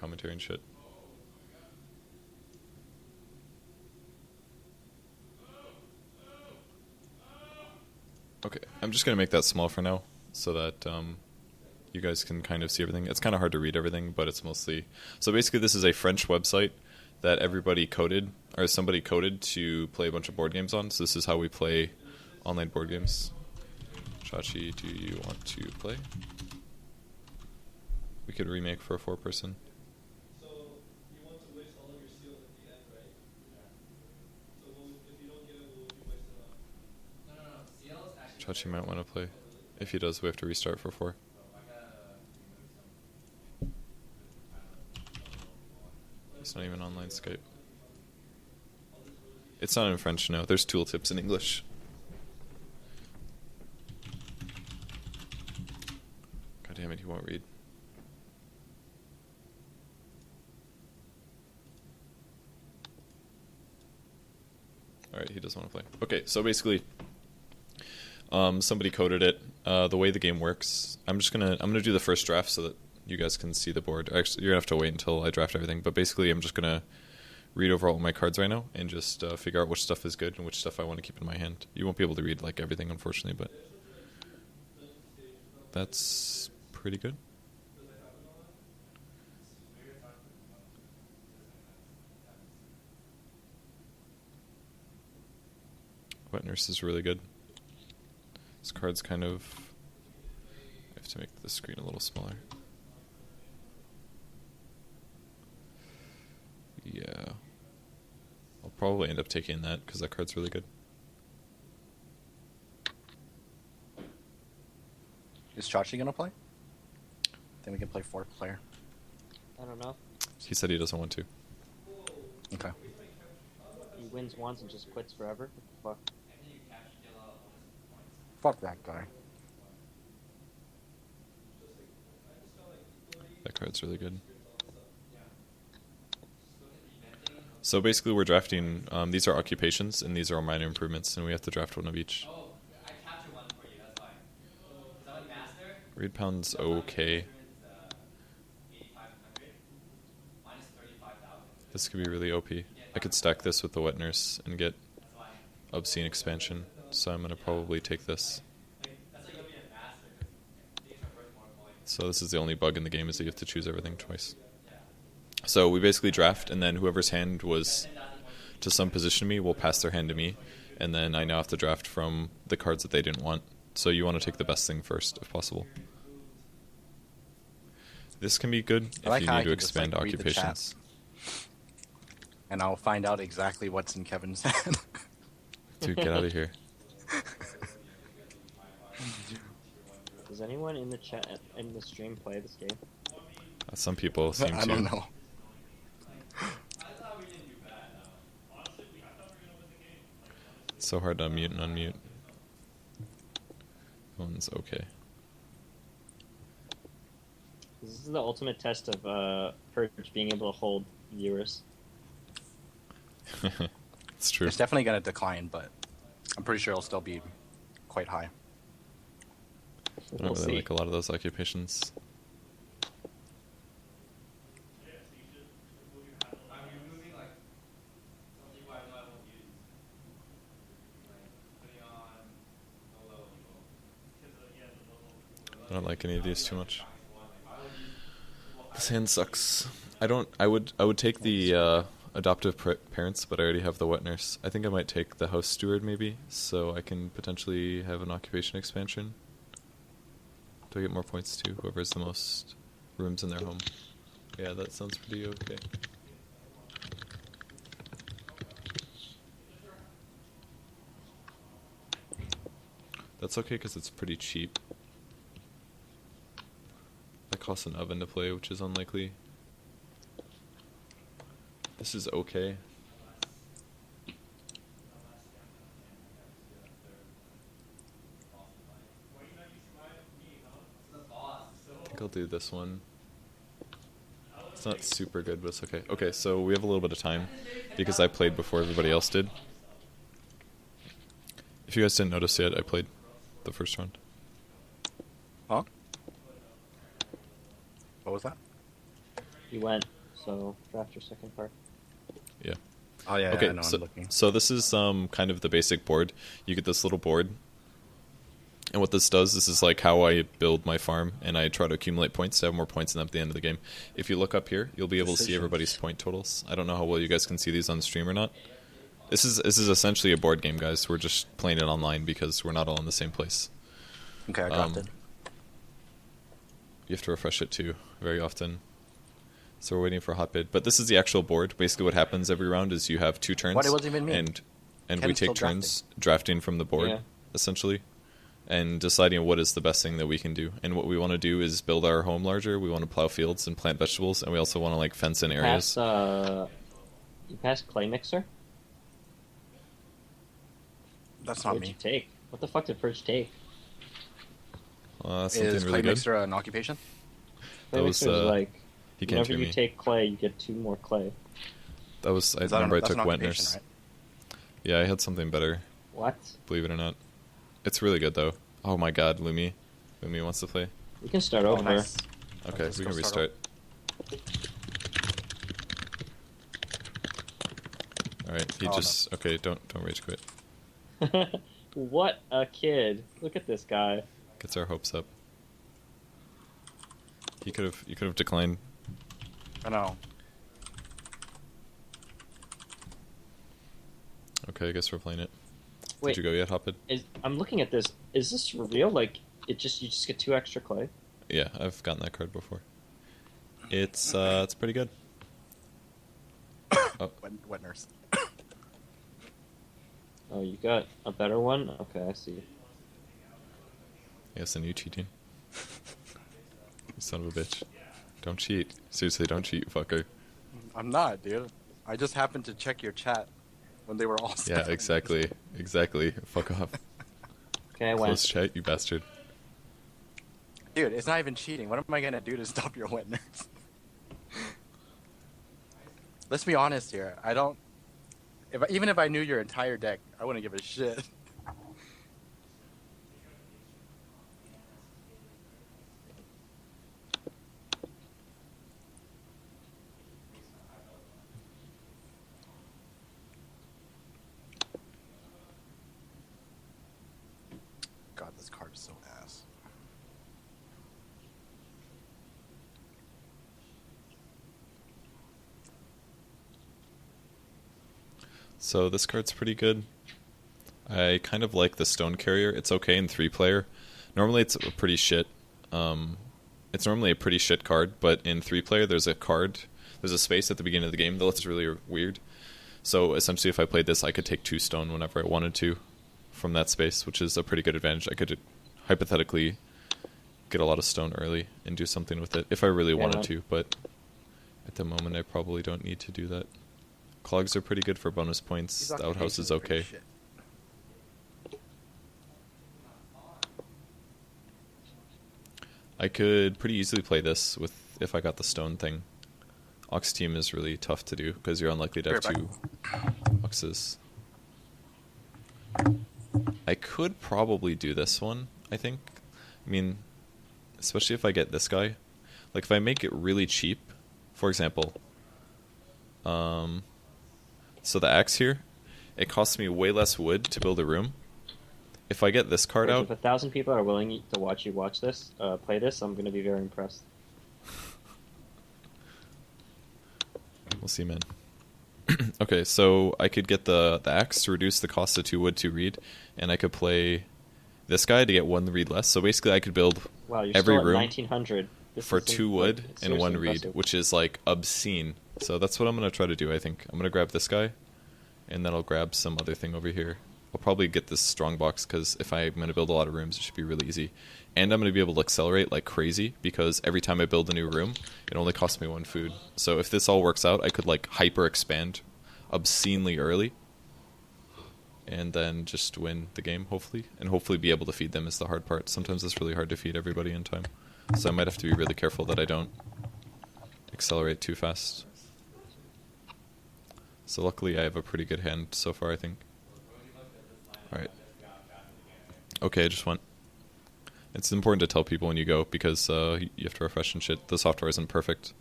commentary and shit. Okay, I'm just gonna make that small for now, so that you guys can kind of see everything. It's kind of hard to read everything, but it's mostly... So basically this is a French website that everybody coded, or somebody coded to play a bunch of board games on. So this is how we play online board games. Chachi, do you want to play? We could remake for a 4-person. So you want to waste all of your seals at the end, right? Yeah. So if you don't get it, will you waste it on? No. Seals actually... Chachi might want to play. If he does, we have to restart for 4. It's not even online Skype. It's not in French, no. There's tooltips in English. God damn it, he won't read. Alright, he doesn't want to play. Okay, so basically, somebody coded it. The way the game works, I'm gonna do the first draft so that you guys can see the board. Actually, you're gonna have to wait until I draft everything, but basically I'm just gonna read over all my cards right now and just figure out which stuff is good and which stuff I want to keep in my hand. You won't be able to read like everything, unfortunately, but that's pretty good. Wet Nurse is really good. This card's kind of... I have to make the screen a little smaller. Yeah. I'll probably end up taking that because that card's really good. Is Chachi gonna play? Then we can play 4-player. I don't know. He said he doesn't want to. Okay. He wins once and just quits forever. What the fuck? Fuck that guy. That card's really good. So basically we're drafting, these are occupations and these are minor improvements, and we have to draft one of each. Oh, I captured one for you, that's fine. Is that like master? Raid Pound's okay. Minus 35,000. This could be really OP. I could stack this with the Wet Nurse and get Obscene Expansion, so I'm going to probably take this. So this is the only bug in the game, is that you have to choose everything twice. So we basically draft, and then whoever's hand was to some position to me will pass their hand to me, and then I now have to draft from the cards that they didn't want. So you want to take the best thing first, if possible. This can be good if you need to expand occupations. And I'll find out exactly what's in Kevin's hand. Dude, get out of here. Does anyone in the chat in the stream play this game? Some people seem to. I don't know. It's so hard to unmute and unmute. One's okay. This is the ultimate test of Purge being able to hold viewers. It's true. It's definitely going to decline, but I'm pretty sure it'll still be quite high. I don't really like a lot of those occupations. I don't like any of these too much. This hand sucks. I would take the adoptive parents, but I already have the Wet Nurse. I think I might take the House Steward maybe, so I can potentially have an occupation expansion. Do I get more points too? Whoever has the most rooms in their home. Yeah, that sounds pretty okay. That's okay because it's pretty cheap. That costs an oven to play, which is unlikely. This is okay. I think I'll do this one. It's not super good, but it's okay. Okay, so we have a little bit of time because I played before everybody else did. If you guys didn't notice yet, I played the first round. Huh? What was that? You went, so draft your second card. Yeah. Oh yeah, Okay, I know. so, I'm looking. so this is kind of the basic board. You get this little board, and what this does, this is like how I build my farm, and I try to accumulate points to have more points at the end of the game. If you look up here, you'll be able to see Decisions. everybody's point totals. I don't know how well you guys can see these on stream or not. This is essentially a board game, guys. We're just playing it online because we're not all in the same place. Okay, I dropped Um, it. You have to refresh it too very often. So we're waiting for Hotbid. But this is the actual board. Basically what happens every round is you have 2 turns. What? It wasn't even me. And we Ken's still take turns drafting from the board, Yeah. essentially, and deciding what is the best thing that we can do. And what we want to do is build our home larger. We want to plow fields and plant vegetables, and we also want to like fence in areas. You passed clay mixer? That's What not did you me. take? What the fuck did Purge take? Something Is really clay good. mixer an occupation? Clay That was, mixer is like, He can't whenever hear you me. take clay, you get 2 more clay. That was I Is that remember I that's took an wet occupation, nurse. right? Yeah, I had something better. What? Believe it or not, it's really good though. Oh my God, Lumi wants to play. We can start Oh, over. nice. Okay, Let's we go can start restart. All right, he Oh, just okay. Don't rage quit. What a kid. Look at this guy. Gets our hopes up. You could have declined. I know. Okay, I guess we're playing it. Wait, Did you go yet, Hotbid? I'm looking at this. Is this real? Like, you just get 2 extra clay? Yeah, I've gotten that card before. It's pretty good. Oh, Wet nurse. Oh, you got a better one? Okay, I see. yes, and you cheating. You son of a bitch. Don't cheat. Seriously, don't cheat, fucker. I'm not, dude. I just happened to check your chat when they were all. Yeah, exactly. Fuck off. Okay, I Close went. chat, you bastard. Dude, it's not even cheating. What am I gonna do to stop your wet nurse? Let's be honest here. I don't. Even if I knew your entire deck, I wouldn't give a shit. God, this card is so ass. So this card's pretty good. I kind of like the Stone Carrier. It's okay in 3-player. Normally it's a pretty shit. It's normally a pretty shit card, but in 3-player there's a space at the beginning of the game that looks really weird. So essentially if I played this, I could take 2 stone whenever I wanted to from that space, which is a pretty good advantage. I could hypothetically get a lot of stone early and do something with it if I really wanted to, but at the moment I probably don't need to do that. Clogs are pretty good for bonus points. These The outhouse is occupations are pretty okay. shit. I could pretty easily play this with if I got the stone thing. Ox team is really tough to do because you're unlikely to have Here, 2 oxes. I could probably do this one, I think. I mean, especially if I get this guy. Like if I make it really cheap, for example. So the axe here, it costs me way less wood to build a room. If I get this card If out, 1,000 people are willing to watch you play this, I'm gonna be very impressed. we'll see, man. Okay, so I could get the axe to reduce the cost of 2 wood to read, and I could play this guy to get 1 read less. So basically I could build Wow, you're every still at room 1900. This for is 2 like, wood and seriously 1 read, impressive. which is like obscene. So that's what I'm going to try to do, I think. I'm going to grab this guy, and then I'll grab some other thing over here. I'll probably get this strong box, because if I'm going to build a lot of rooms, it should be really easy. And I'm going to be able to accelerate like crazy, because every time I build a new room, it only costs me 1 food. So if this all works out, I could like hyper expand obscenely early, and then just win the game, hopefully. And hopefully be able to feed them is the hard part. Sometimes it's really hard to feed everybody in time. So I might have to be really careful that I don't accelerate too fast. So luckily I have a pretty good hand so far, I think. Alright. Okay, I just went. It's important to tell people when you go, because you have to refresh and shit. The software isn't perfect.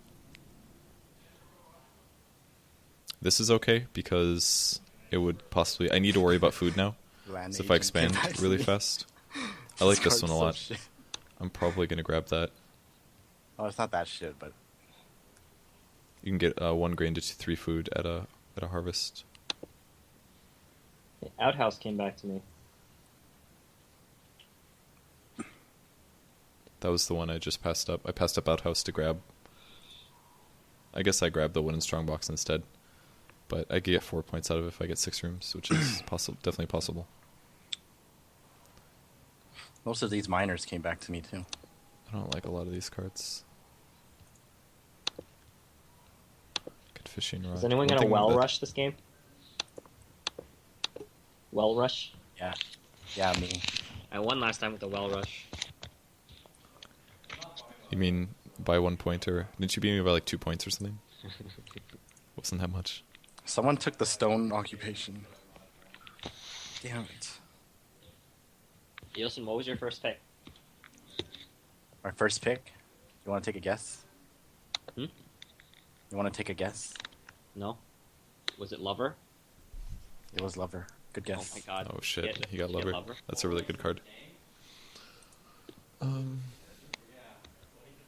This is okay because it would possibly... I need to worry about food now. Land So if I agent came expand back to really me. fast... I like this card's one a so lot. shit. I'm probably going to grab that. Oh, it's not that shit, but You can get 1 grain to 3 food at a harvest. Outhouse came back to me. That was the one I just passed up. I passed up Outhouse to grab. I guess I grabbed the wooden strongbox instead. But I get 4 points out of it if I get 6 rooms, which is definitely possible. most of these miners came back to me too. I don't like a lot of these cards. Good fishing rod. Is anyone One gonna thing well that- rush this game? Well rush? Yeah, yeah, me. I won last time with the well rush. You mean by 1 point, or didn't you beat me by like 2 points or something? Wasn't that much. Someone took the stone occupation. Damn it. Eosin, what was your first pick? My first pick. You want to take a guess? Hmm? You want to take a guess? No? Was it Lover? It was Lover. Good Oh guess. my god. Oh shit, Get- he got get Lover. That's a really good card.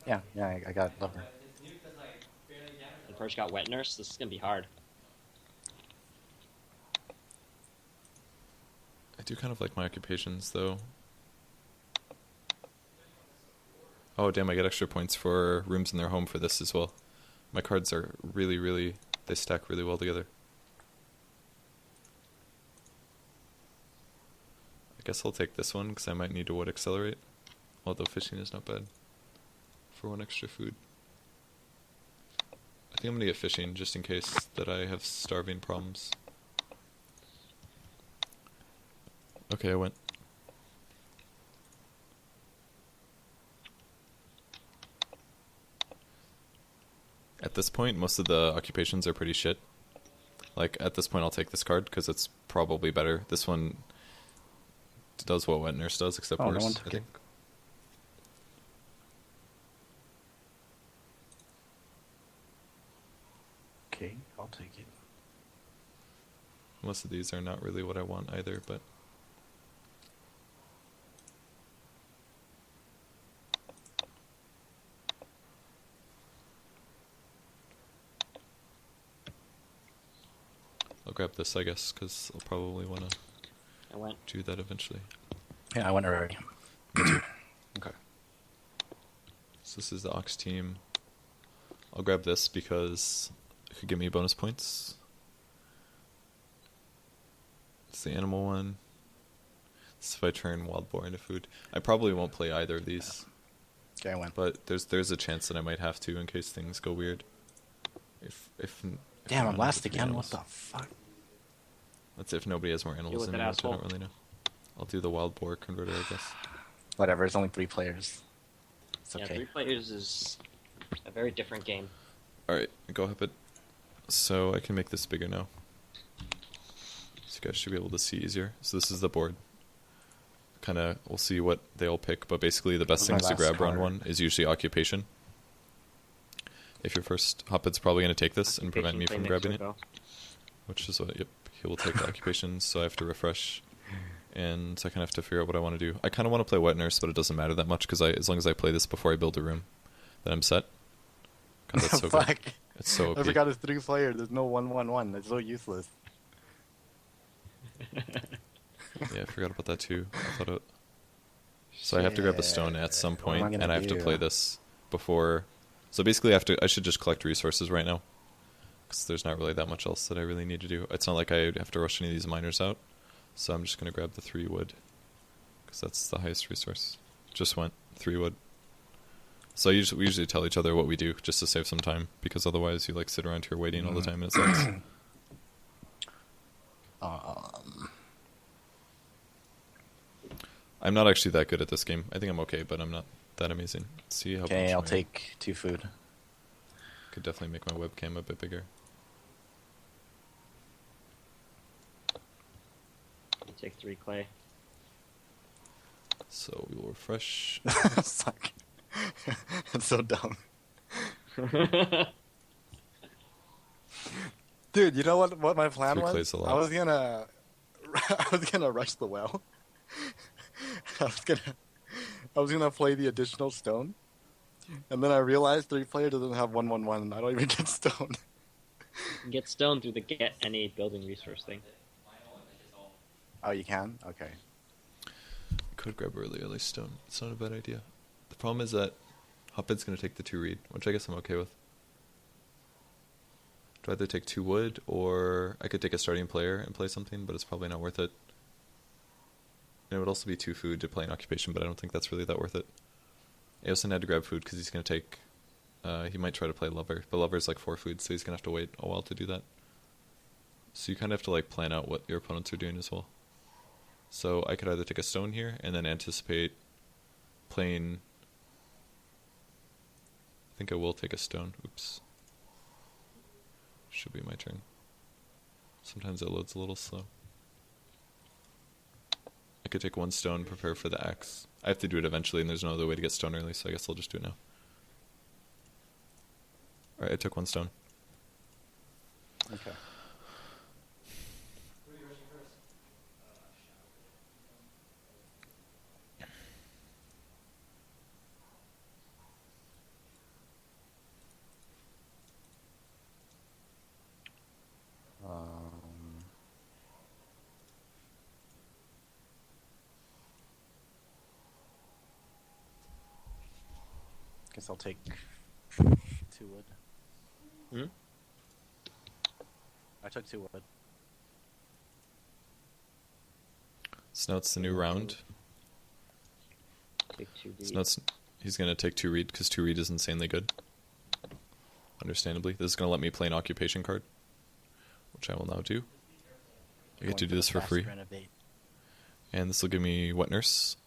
Yeah, I got Lover. And Purge got Wet Nurse. This is gonna be hard. I do kind of like my occupations, though. Oh, damn, I get extra points for rooms in their home for this as well. My cards are really, they stack really well together. I guess I'll take this one, because I might need to wood accelerate. Although fishing is not bad. For 1 extra food. I think I'm gonna get fishing, just in case that I have starving problems. Okay, I went. At this point, most of the occupations are pretty shit. Like, at this point, I'll take this card, because it's probably better. This one does what Wet Nurse does, except Oh, no worse, one took I it. think. Okay, I'll take it. Most of these are not really what I want either, but... I'll grab this, I guess, because I'll probably want to I went. do that eventually. Yeah, I went already. Okay. So this is the Ox team. I'll grab this because it could give me bonus points. It's the animal one. This is if I turn wild boar into food. I probably won't play either of these, Okay, I went. but there's a chance that I might have to in case things go weird. If Damn, I'm none of last the three again. What animals. the fuck? That's if nobody has more animals with than that me, which I don't asshole. really know. I'll do the wild boar converter, I guess. Whatever. It's only 3 players. It's Yeah, okay. 3 players is a very different game. Alright, go Hotbid. So I can make this bigger now. So you guys should be able to see easier. So this is the board. Kinda, we'll see what they all pick, but basically the best That was things my to last grab round card. 1 is usually occupation. If you're first, Hotbid's probably going to take this and prevent me from grabbing it. Which is what, yep, he will take the occupations, so I have to refresh. And I kind of have to figure out what I want to do. I kind of want to play Wet Nurse, but it doesn't matter that much, because as long as I play this before I build a room, then I'm set. God, that's so Fuck. good. It's so OP. I forgot it's 3 players. There's no 1-1-1. It's so useless. Yeah, I forgot about that too. I thought it... So I have to grab the stone at some What am point, I gonna and I have to do? play this before... So basically I should just collect resources right now. Because there's not really that much else that I really need to do. It's not like I have to rush any of these miners out. So I'm just going to grab the 3 wood. Because that's the highest resource. Just went 3 wood. So we usually tell each other what we do, just to save some time. Because otherwise you like sit around here waiting all the time and it sucks. I'm not actually that good at this game. I think I'm okay, but I'm not that amazing. Let's see how Okay, much I'll my- take 2 food. Could definitely make my webcam a bit bigger. You take 3 clay. So we will refresh. Suck. It's so dumb. Dude, you know what my plan 3 was? clay's a lot. I was gonna I was gonna rush the well. I was gonna play the additional stone. And then I realized 3-player doesn't have 1-1-1 and I don't even get stone. You can get stone through the get any building resource thing. Oh, you can? Okay. Could grab a really early stone. It's not a bad idea. The problem is that Hotbid's going to take the 2 reed, which I guess I'm okay with. Do I either take 2 wood, or I could take a starting player and play something, but it's probably not worth it. And it would also be 2 food to play an occupation, but I don't think that's really that worth it. Eosin had to grab food because he's going to take... he might try to play Lover, but Lover's like 4 food, so he's going to have to wait a while to do that. So you kind of have to like plan out what your opponents are doing as well. So I could either take a stone here and then anticipate playing... I think I will take a stone. Oops. Should be my turn. Sometimes it loads a little slow. I could take 1 stone, prepare for the axe. I have to do it eventually, and there's no other way to get stone early, so I guess I'll just do it now. Alright, I took 1 stone. Okay. Guess I'll take 2 wood. Hmm? I took 2 wood. So now it's the new round. Take 2 So now he's going to take 2 reed, because 2 reed is insanely good. Understandably. This is going to let me play an occupation card, which I will now do. I get to do this for free. Renovate. And this will give me Wet Nurse.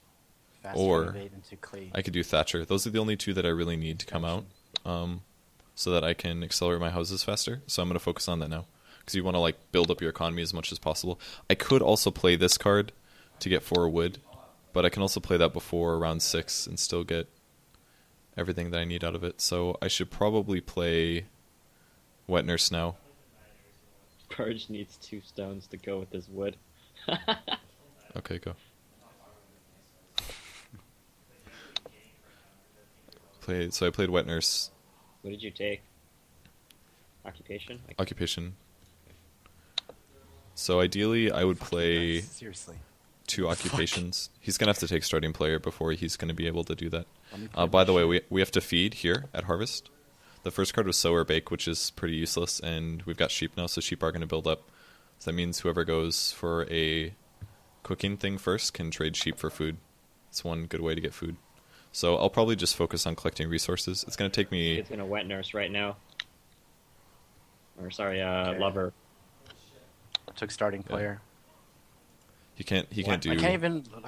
Fast Or renovate into clay. I could do Thatcher. Those are the only 2 that I really need to come out, so that I can accelerate my houses faster. So I'm going to focus on that now, because you want to like build up your economy as much as possible. I could also play this card to get 4 wood, but I can also play that before round 6 and still get everything that I need out of it. So I should probably play Wet Nurse now. Purge needs 2 stones to go with his wood. Okay, go. So I played Wet Nurse. What did you take? Occupation? Occupation. So ideally, I would play Seriously. 2 occupations. He's going to have to take starting player before he's going to be able to do that. Let me play By my the way, shit. we have to feed here at Harvest. The first card was Sow or Bake, which is pretty useless, and we've got sheep now, so sheep are going to build up. So that means whoever goes for a cooking thing first can trade sheep for food. It's one good way to get food. So I'll probably just focus on collecting resources. It's going to take me... It's gonna Wet Nurse right now. Or sorry, Okay. Lover. Took starting player. He can't do... I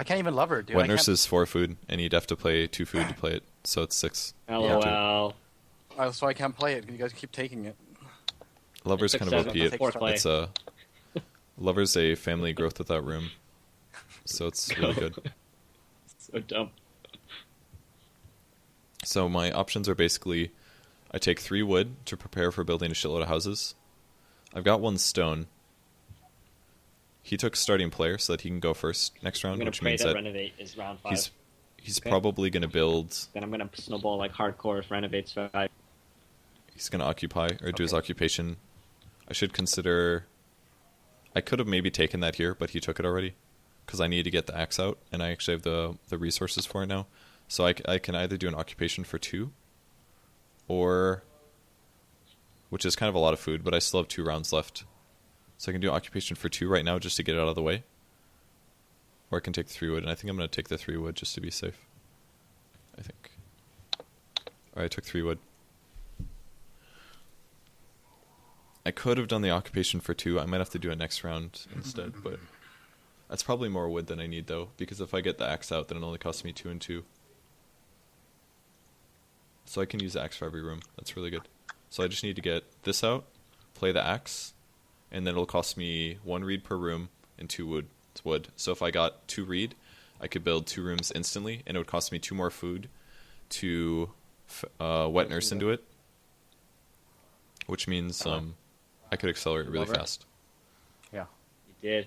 can't even love her, dude. Wet I Nurse can't- is 4 food, and you'd have to play 2 food to play it, so it's 6. LOL. So I can't play it. You guys keep taking it. Lover's It took kind of OP. 7 before It's- play. It's a... Lover's a family growth without room, so it's really good. So dumb. So my options are basically, I take 3 wood to prepare for building a shitload of houses. I've got 1 stone. He took starting player so that he can go first next I'm round, gonna which pray means that that Renovate is round 5. he's Okay. probably going to build... Then I'm gonna snowball like hardcore if Renovate's 5. He's going to occupy, or do his Okay. occupation. I should consider... I could have maybe taken that here, but he took it already. Because I need to get the axe out, and I actually have the resources for it now. So I can either do an occupation for 2, or... Which is kind of a lot of food, but I still have 2 rounds left. So I can do occupation for 2 right now just to get it out of the way. Or I can take 3 wood, and I think I'm going to take the 3 wood just to be safe. I think. Alright, I took 3 wood. I could have done the occupation for 2. I might have to do it next round instead, but... That's probably more wood than I need, though, because if I get the axe out, then it only costs me 2 and 2. So I can use the axe for every room. That's really good. So I just need to get this out, play the axe, and then it'll cost me 1 reed per room and 2 wood. So if I got 2 reed, I could build 2 rooms instantly, and it would cost me 2 more food to Wet Nurse into it. Which means I could accelerate really Lover? fast. Yeah. You did.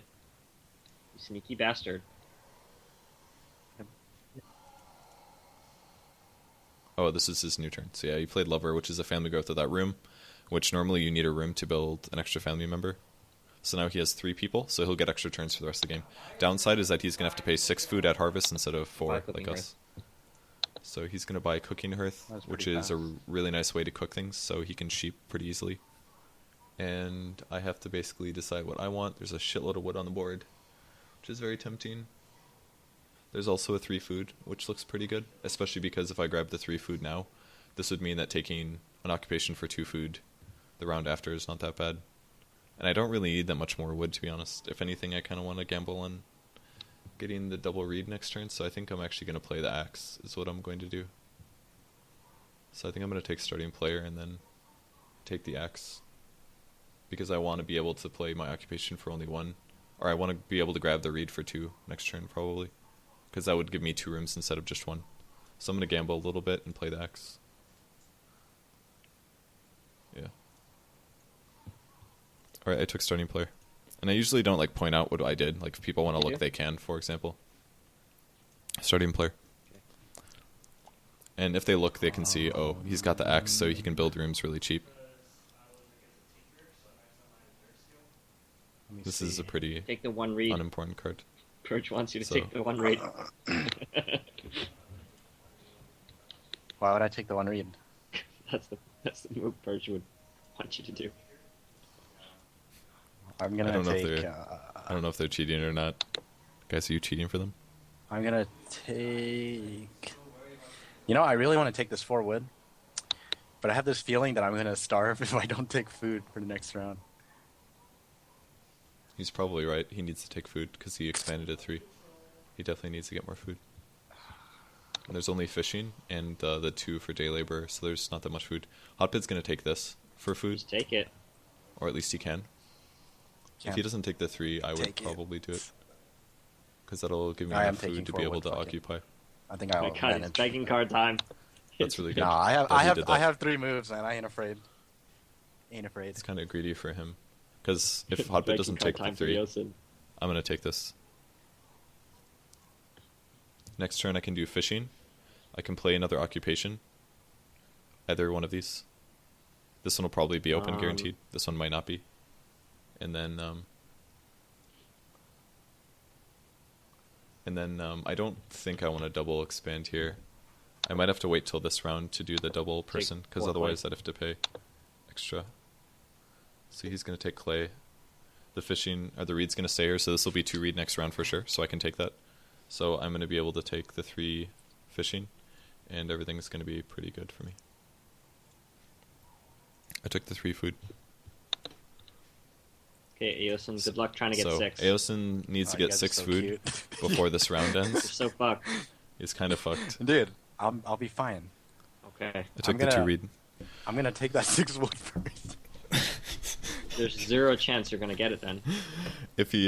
You sneaky bastard. Oh, this is his new turn. So yeah, he played Lover, which is a family growth of that room, which normally you need a room to build an extra family member. So now he has 3 people, so he'll get extra turns for the rest of the game. Downside is that he's going to have to pay 6 food at harvest instead of 4, Buy like cooking us. So he's going to buy Cooking Hearth, That's which pretty is a fast. really nice way to cook things, so he can sheep pretty easily. And I have to basically decide what I want. There's a shitload of wood on the board, which is very tempting. There's also a 3 food, which looks pretty good, especially because if I grab the 3 food now, this would mean that taking an occupation for 2 food the round after is not that bad. And I don't really need that much more wood, to be honest. If anything, I kind of want to gamble on getting the double reed next turn, so I think I'm actually going to play the axe, is what I'm going to do. So I think I'm going to take starting player and then take the axe, because I want to be able to play my occupation for only 1, or I want to be able to grab the reed for 2 next turn, probably. Because that would give me 2 rooms instead of just 1. So I'm going to gamble a little bit and play the axe. Yeah. Alright, I took starting player. And I usually don't like point out what I did. Like if people want to You look, do? they can, for example. Starting player. And if they look, they can see, oh, he's got the axe, so he can build rooms really cheap. Let me This see. is a pretty Take the 1 read. unimportant card. Purge wants you to So- take the 1 read. Why would I take the 1 read? That's the move Purge would want you to do. I'm I gonna don't know if take. they're- I don't know if they're cheating or not. Guys, are you cheating for them? I'm gonna take. You know, I really want to take this 4 wood, but I have this feeling that I'm gonna starve if I don't take food for the next round. He's probably right. He needs to take food because he expanded to 3. He definitely needs to get more food. And there's only fishing and the 2 for day labor, so there's not that much food. Hotbid's going to take this for food, Just take it. or at least he can. If Can't he doesn't take the 3, I would take it. probably do it. Because that'll give me I am enough taking food to 4 be able wood, to fuck it. occupy. I think Oh I'll my god, it's manage. begging card time. That's really good. No, I have, that I he have, did I that. have 3 moves, man. I ain't afraid. Ain't afraid. It's kind of greedy for him. Because if Hotbid Begging doesn't card take the time for 3, Eosin. I'm going to take this. Next turn I can do fishing. I can play another occupation. Either one of these. This one will probably be open, guaranteed. This one might not be. And then I don't think I want to double expand here. I might have to wait till this round to do the double person, because 4 otherwise clay. I'd have to pay extra. So he's going to take clay. The fishing, or the reed's going to stay here, so this will be 2 reed next round for sure, so I can take that. So I'm going to be able to take the 3 fishing, and everything's going to be pretty good for me. I took the 3 food. Okay, Eosin, good luck trying to get So 6. Eosin needs Oh, to you get guys are 6 so food cute. before this round You're ends. so fucked. He's kind of fucked. Dude, I'll be fine. Okay. I took I'm the 2 gonna- reed. I'm gonna take that 6 wood first. There's 0 chance you're gonna get it then. If he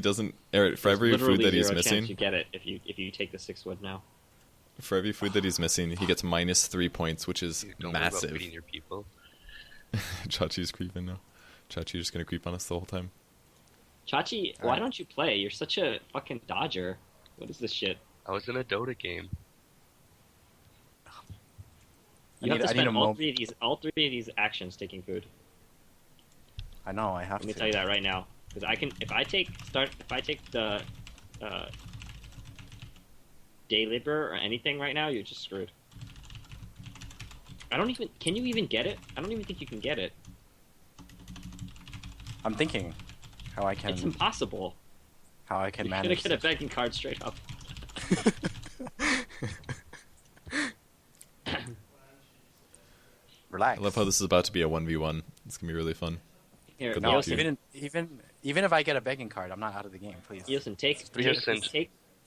doesn't, for There's every food literally that he's 0 chance you missing, get it if you take the 6 wood now. for every food that he's missing, he gets minus 3 points, which is Dude, don't worry about massive. feeding your people. Chachi's creeping now. Chachi's just gonna creep on us the whole time. Chachi, why Alright. don't you play? You're such a fucking dodger. What is this shit? I was in a Dota game. You have to I need spend a all moment. 3 of these actions taking food. I know, I have Let me to. tell you that right now, because if I take the day labor or anything right now, you're just screwed. Can you even get it? I don't even think you can get it. I'm thinking how I It's can impossible. manage. You're gonna get a begging card straight up. Relax. I love how this is about to be a 1v1. It's gonna be really fun. Here, Good No, luck, Eosin, even if I get a begging card, I'm not out of the game. Please. Eosin, take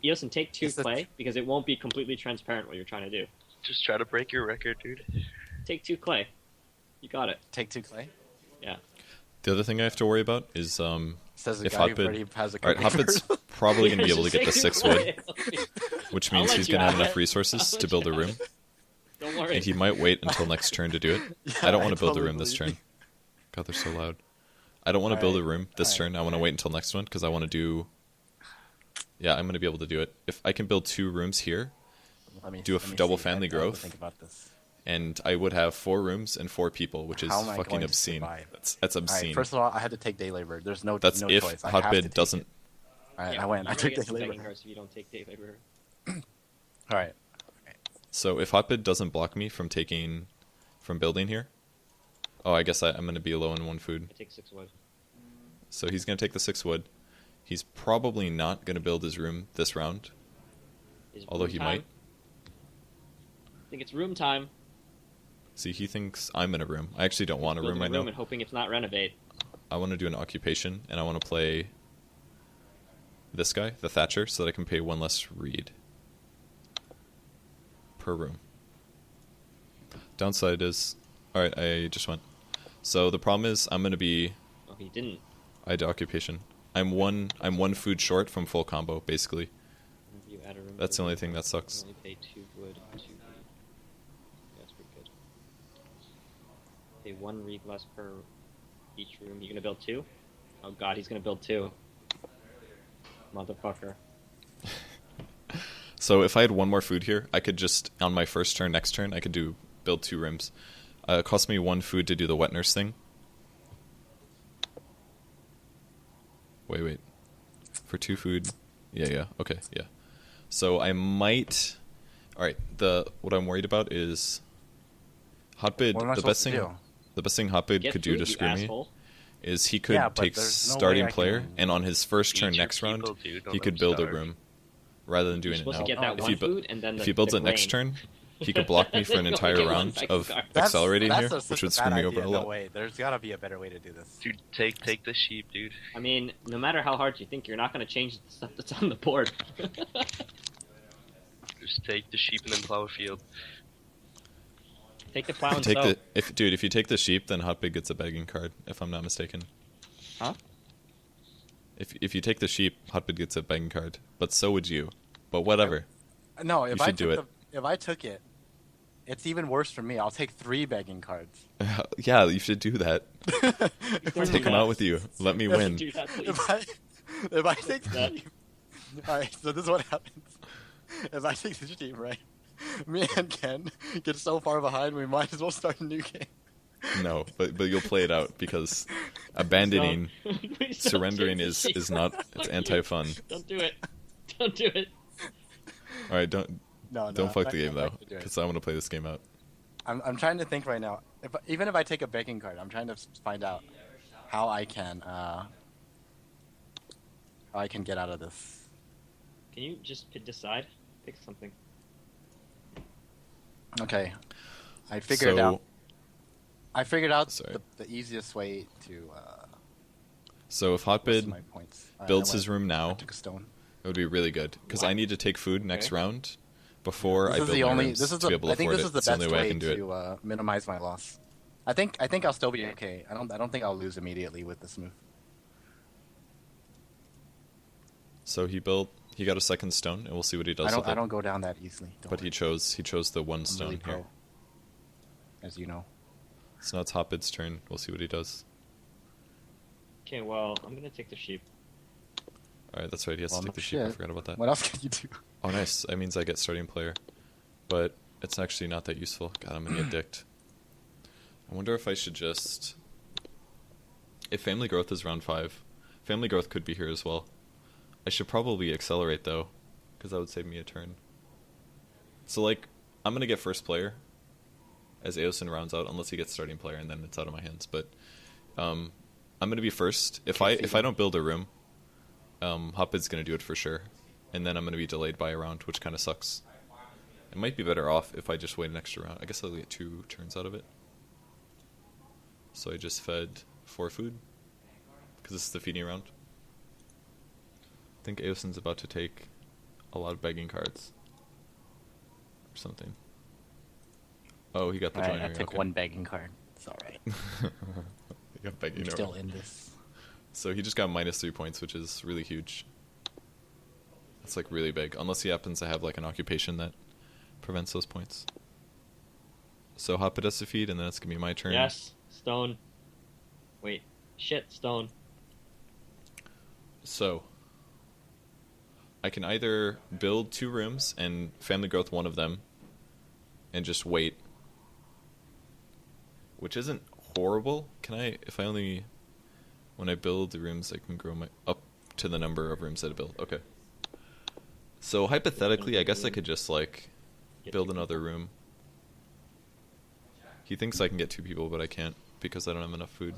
Eosin. take 2 Is the- clay because it won't be completely transparent what you're trying to do. Just try to break your record, dude. Take 2 clay. You got it. Take 2 clay. Yeah. The other thing I have to worry about is Says the if guy who Hotbid. already has a Alright, cooking Hotbid's card. probably gonna be Just able to get the take 6 clay. wood, which I'll means let he's you gonna have have enough it. resources I'll to let build a you room, Don't worry. and he might wait until next turn to do it. Yeah, I don't want to build a totally room this believe turn. God, they're so loud. I don't want to build a room this turn. I want to alright. wait until next one because I want to do. Yeah, I'm going to be able to do it. If I can build 2 rooms here, do a double family I have to growth. think about this. and I would have 4 rooms and 4 people, which is How am I fucking going to obscene. survive? That's All right, obscene. first of all, I had to take day labor. There's no That's no if choice. I have to Hotbid take doesn't. it. All right, Yeah, I went. I you're took gonna get day some begging labor. cards if you don't take day labor. All right. So if Hotbid doesn't block me from building here, oh, I guess I'm going to be low in 1 food. I take 6 wood. So he's going to take the 6 wood. He's probably not going to build his room this round, Is although room he time? might. I think it's room time. See, he thinks I'm in a room. I actually don't want a room Building right a room now. and hoping it's not renovate. I want to do an occupation, and I want to play this guy, the Thatcher, so that I can pay 1 less reed per room. Downside is, all right, I just went. So the problem is, I'm going to be. Oh, he didn't. I had occupation. I'm one food short from full combo, basically. You add a room That's to the only room. thing that sucks. You only pay 2 wood, 2 reed. Yeah, that's pretty good. Pay 1 reed less per each room. You gonna build 2? Oh god, he's gonna build 2. Motherfucker. So if I had 1 more food here, I could just, on my first turn, next turn, I could build 2 rims. It cost me 1 food to do the wet nurse thing. Wait. For 2 food, yeah, okay, yeah. So I might. All right. What I'm worried about is Hotbid. What am I The best supposed to thing. do? The best thing Hotbid Get could do food, to you screw me asshole. is he could Yeah, but take there's no way starting I player, can and on his first feed turn your next round, people, dude. Don't he let could them build a starve. room rather than You're doing it supposed now. to get that If one he bu- food and then if he builds the it next grain. turn, he could block me for an You only entire get one round bag of card. accelerating here, such which a would bad screw me idea. over a No lot. way. There's got to be a better way to do this. Dude, take the sheep, dude. I mean, no matter how hard you think, you're not gonna change the stuff that's on the board. Just take the sheep and then plow a field. Take the plow and Take sow. if you take the sheep, then Hotbid gets a begging card, if I'm not mistaken. Huh? If you take the sheep, Hotbid gets a begging card, but so would you. But whatever. No, You if I should do took if I took it, it's even worse for me. I'll take 3 begging cards. Yeah, you should do that. Take them out with you. Let me win. Do that, please. If I take the That- sheep, all right. So this is what happens. If I take the sheep, right, me and Ken get so far behind, we might as well start a new game. No, but you'll play it out because abandoning, Please don't surrendering take the is sheep. not. Fuck It's you. anti-fun. Don't do it. Don't do it. All right, don't No, don't fuck I'm the game not though, going to do it. because I want to play this game out. I'm trying to think right now. Even if I take a begging card, I'm trying to find out how I can get out of this. Can you just decide? Pick something. Okay, I figured out. I figured out Sorry. the easiest way to. So if what's Hotbid my points? I builds went- his room I now, took a stone. it would be really good because I need to take food next Okay. round before I This is build the my only. rooms This is to be the. able to I think afford this it. is the It's the best only way I way can do it. to minimize my loss. I think I'll still be okay. I don't think I'll lose immediately with this move. So he got a second stone, and we'll see what he does with I it. don't go down that easily. Don't But he worry. chose the 1 I'm stone really pro, here. as you know. So now it's Hotbid's turn. We'll see what he does. Okay, well, I'm gonna take the sheep. All right, that's right. He has Well, to no take the sheep. I shit. forgot about that. What else can you do? Oh, nice. That means I get starting player. But it's actually not that useful. God, I'm gonna get dicked. I wonder if I should just... If Family Growth is round 5, Family Growth could be here as well. I should probably accelerate, though, because that would save me a turn. So, like, I'm gonna get first player as Eosin rounds out, unless he gets starting player, and then it's out of my hands. But I'm gonna be first. If I don't build a room, Hotbid's gonna do it for sure, and then I'm gonna be delayed by a round, which kind of sucks. It might be better off if I just wait an extra round. I guess I'll get 2 turns out of it. So I just fed 4 food because this is the feeding round. I think Eosin's about to take a lot of begging cards or something. Oh, he got the All right, joinery. I took okay. 1 begging card. It's all right. He got begging I'm over. still in this. So he just got -3 points, which is really huge. That's like really big, unless he happens to have like an occupation that prevents those points. So Hotbid has to feed, and then it's gonna be my turn. Yes, stone. Wait. Shit, stone. So, I can either build 2 rooms and family growth one of them, and just wait, which isn't horrible. Can I, if I only, when I build the rooms, I can grow my up to the number of rooms that I build. Okay. So hypothetically, I guess I could just like build another room. He thinks I can get 2 people, but I can't because I don't have enough food.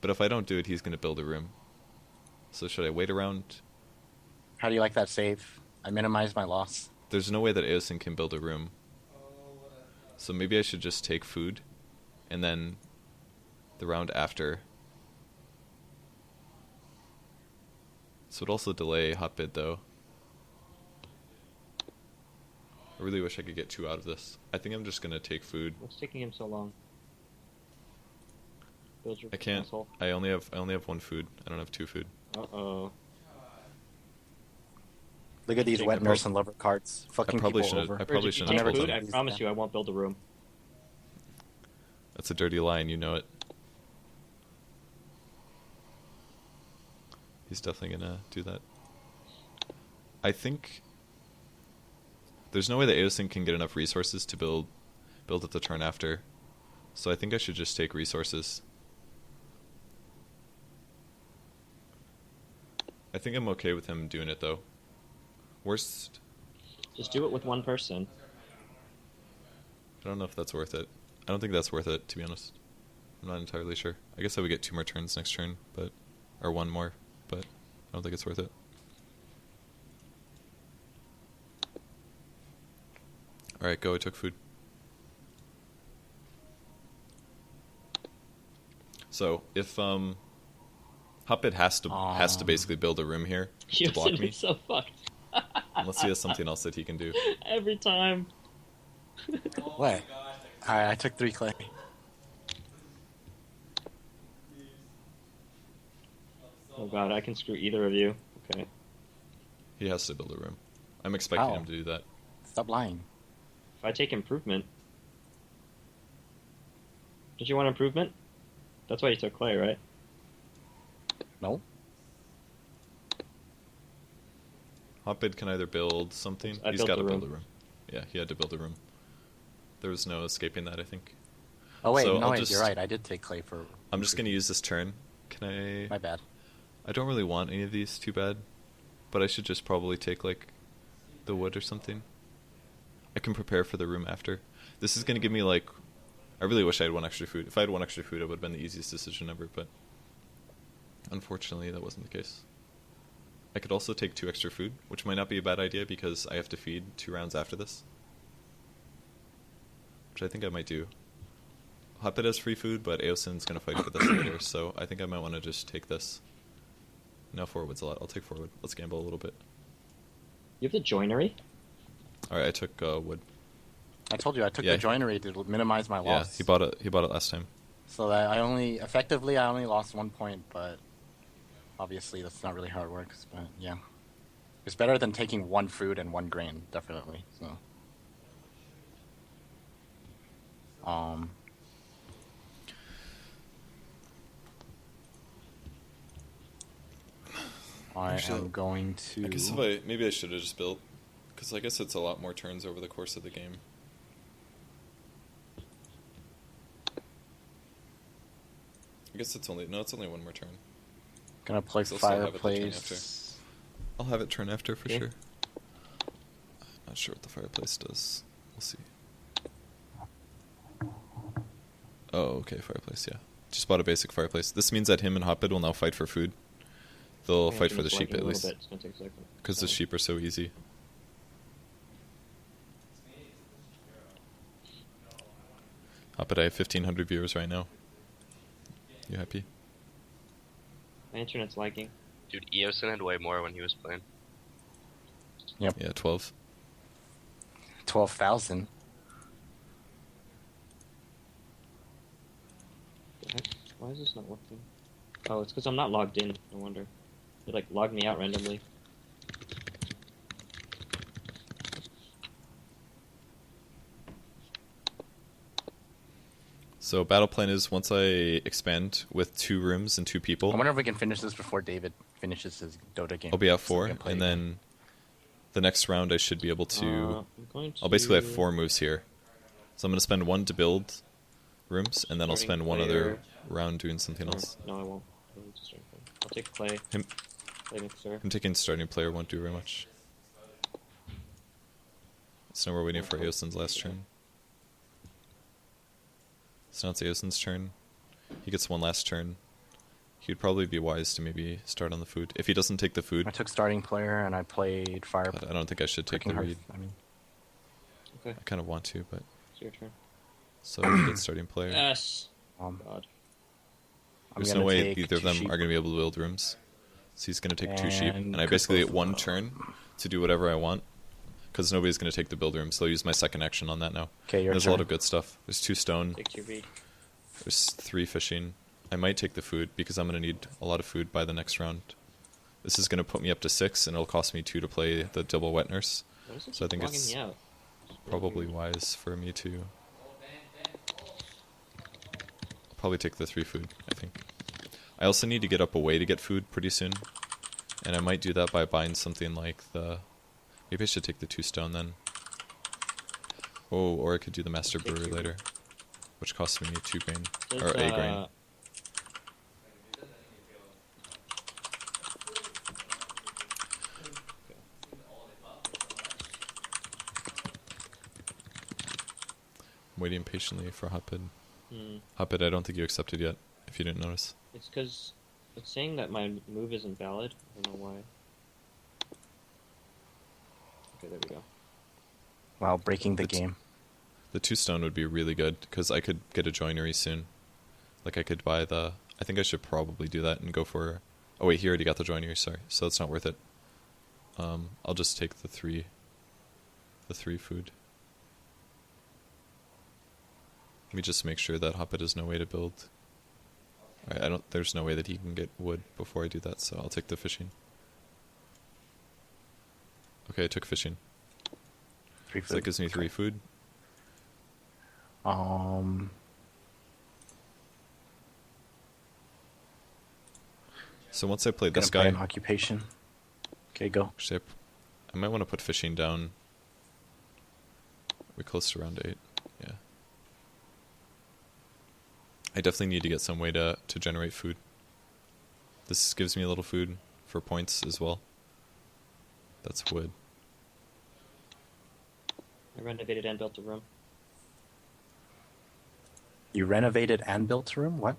But if I don't do it, he's gonna build a room. So should I wait around? How do you like that save? I minimized my loss. There's no way that Eosin can build a room. So maybe I should just take food, and then the round after. So it'd also delay Hotbid though. I really wish I could get 2 out of this. I think I'm just gonna take food. What's taking him so long? Build your I can't. asshole. I only have 1 food. I don't have 2 food. Uh-oh. Look at these Take wet the nurse boat. and lover cards. Fucking probably people should've- over. I probably If you shouldn't take have food, told I him. promise you I won't build a room. That's a dirty lie, and you know it. He's definitely gonna do that. I think there's no way that Eosin can get enough resources to build it the turn after. So I think I should just take resources. I think I'm okay with him doing it though. Worst, Just do it with one person. I don't know if that's worth it. I don't think that's worth it, to be honest. I'm not entirely sure. I guess I would get 2 more turns next turn, but or 1 more, but I don't think it's worth it. Alright, go, I took food. So, if Hotbid has to basically build a room here to block Eosin me, is so fucked. unless he has something else that he can do. Every time. What? Alright, I took 3 clay. Oh god, I can screw either of you. Okay. He has to build a room. I'm expecting How? him to do that. Stop lying. If I take improvement. Did you want improvement? That's why you took clay, right? No? Hotbid can either build something. I He's built got to the build a room. room. Yeah, he had to build a room. There was no escaping that, I think. Oh wait, So no I'll wait, just- you're right. I did take clay for... I'm just going to use this turn. Can I... My bad. I don't really want any of these too bad, but I should just probably take, like, the wood or something. I can prepare for the room after. This is going to give me, like... I really wish I had 1 extra food. If I had 1 extra food, it would have been the easiest decision ever, but... Unfortunately, that wasn't the case. I could also take 2 extra food, which might not be a bad idea because I have to feed 2 rounds after this. Which I think I might do. Hotbid has free food, but Eosin's going to fight for this later, so I think I might want to just take this. No, forward's a lot. I'll take forward. Let's gamble a little bit. You have the joinery? Alright, I took wood. I told you I took Yeah. the joinery to minimize my Yeah, loss. he bought it last time. So that I only lost 1 point, but obviously that's not really how it works. But yeah, it's better than taking 1 food and 1 grain, definitely. So, I Actually, am going to. I guess maybe I should have just built, because I guess it's a lot more turns over the course of the game. I guess it's only 1 more turn. Gonna place I'll still have it the turn fireplace. I'll have it turn after for Okay. sure. I'm not sure what the fireplace does. We'll see. Oh, okay, fireplace, yeah. Just bought a basic fireplace. This means that him and Hotbid will now fight for food. They'll Yeah, fight I'm for the just sheep lagging at a least. little bit. It's gonna take a second. Because the sheep are so easy. Hotbid, I have 1,500 viewers right now. You happy? My internet's lagging. Dude, Eosin had way more when he was playing. Yep, Yeah, 12. 12,000. The heck? Why is this not working? Oh, it's because I'm not logged in. No wonder. It like logged me out randomly. So battle plan is once I expand with 2 rooms and 2 I people, wonder if we can finish this before David finishes his Dota game. I'll be at So 4, we can play and again. then the next round I should be able to... I'm going to... I'll basically have 4 moves here. So I'm going to spend 1 to build rooms, and then I'll Starting spend 1 player. other round doing something else. No, I won't. I'll take play. Him, Play mixer. him taking starting player won't do very much. So now we're waiting for Eosin's last turn. So now it's Eosin's turn. He gets 1 last turn. He would probably be wise to maybe start on the food. If he doesn't take the food, I took starting player and I played fire. but I don't think I should take the Freaking hard. read. I mean, Okay, I kind of want to, but... it's your turn. So he gets starting player. Yes! um, God. I'm There's gonna no way take either of 2 them sheep. are going to be able to build rooms. So he's going to take 2 sheep, And and I basically cook get both 1 of turn them. to do whatever I want. Because nobody's going to take the build room, so I'll use my second action on that now. Okay, your There's turn. a lot of good stuff. There's 2 stone, Take 2 read. there's 3 fishing. I might take the food, because I'm going to need a lot of food by the next round. This is going to put me up to 6, and it'll cost me 2 to play the double wet nurse. Why does it So I keep think logging it's me out? probably wise for me to... Probably take the 3 food, I think. I also need to get up away to get food pretty soon. And I might do that by buying something like the... Maybe I should take the 2 stone then. Oh, or I could do the master Take brewery 2 later. Which costs me 2 grain. Does, Or a grain. I'm waiting patiently for Hotbid. Hotbid, I don't think you accepted yet, if you didn't notice. It's because it's saying that my move isn't valid. I don't know why. Okay, there we go. Wow, breaking the It's- game. The 2 stone would be really good, because I could get a joinery soon. Like, I could buy the... I think I should probably do that and go for... Oh wait, he already got the joinery, sorry. So it's not worth it. I'll just take the 3... The 3 food. Let me just make sure that Hotbit has no way to build. Alright, I don't... There's no way that he can get wood before I do that, so I'll take the fishing. Okay, I took fishing. 3 So that gives me 3 food. So once I play Gonna this play guy... an occupation. Okay, go. Actually, I might want to put fishing down. We're close to round 8. Yeah. I definitely need to get some way to generate food. This gives me a little food for points as well. That's wood. I renovated and built a room. You renovated and built a room? What?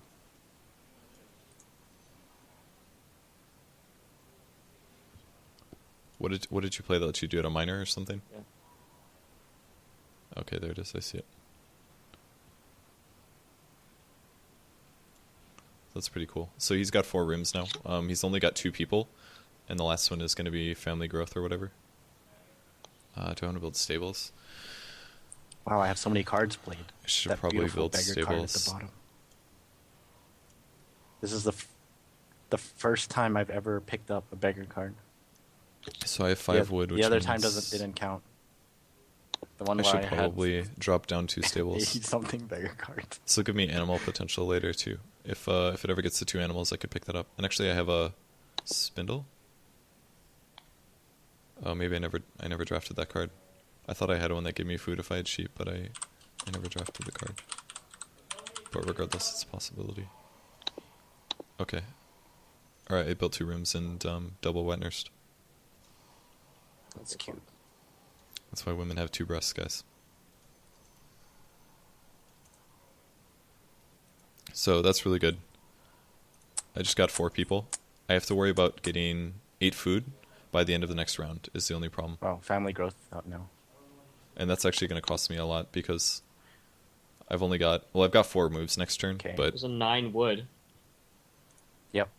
What did you play that let you do it? A miner or something? Yeah. Okay, there it is. I see it. That's pretty cool. So he's got 4 rooms now. He's only got 2 people, and the last one is going to be family growth or whatever. Do I want to build stables? Wow, I have so many cards played. I should That probably beautiful build beggar card at stables. the bottom. This is the first time I've ever picked up a beggar card. So I have 5 wood, which the other means time didn't count. The one I where should I probably had drop down 2 stables. 80 something beggar cards. This will give me animal potential later too. If it ever gets to 2 animals, I could pick that up. And actually, I have a spindle. Oh, maybe I never drafted that card. I thought I had one that gave me food if I had sheep, but I never drafted the card. But regardless, it's a possibility. Okay. All right, I built 2 rooms and double wet nursed. That's cute. That's why women have 2 breasts, guys. So that's really good. I just got 4 people. I have to worry about getting 8 food by the end of the next round is the only problem. Wow, family growth out now. And that's actually going to cost me a lot because I've got 4 moves next turn, Okay. but There's a 9 wood. Yep,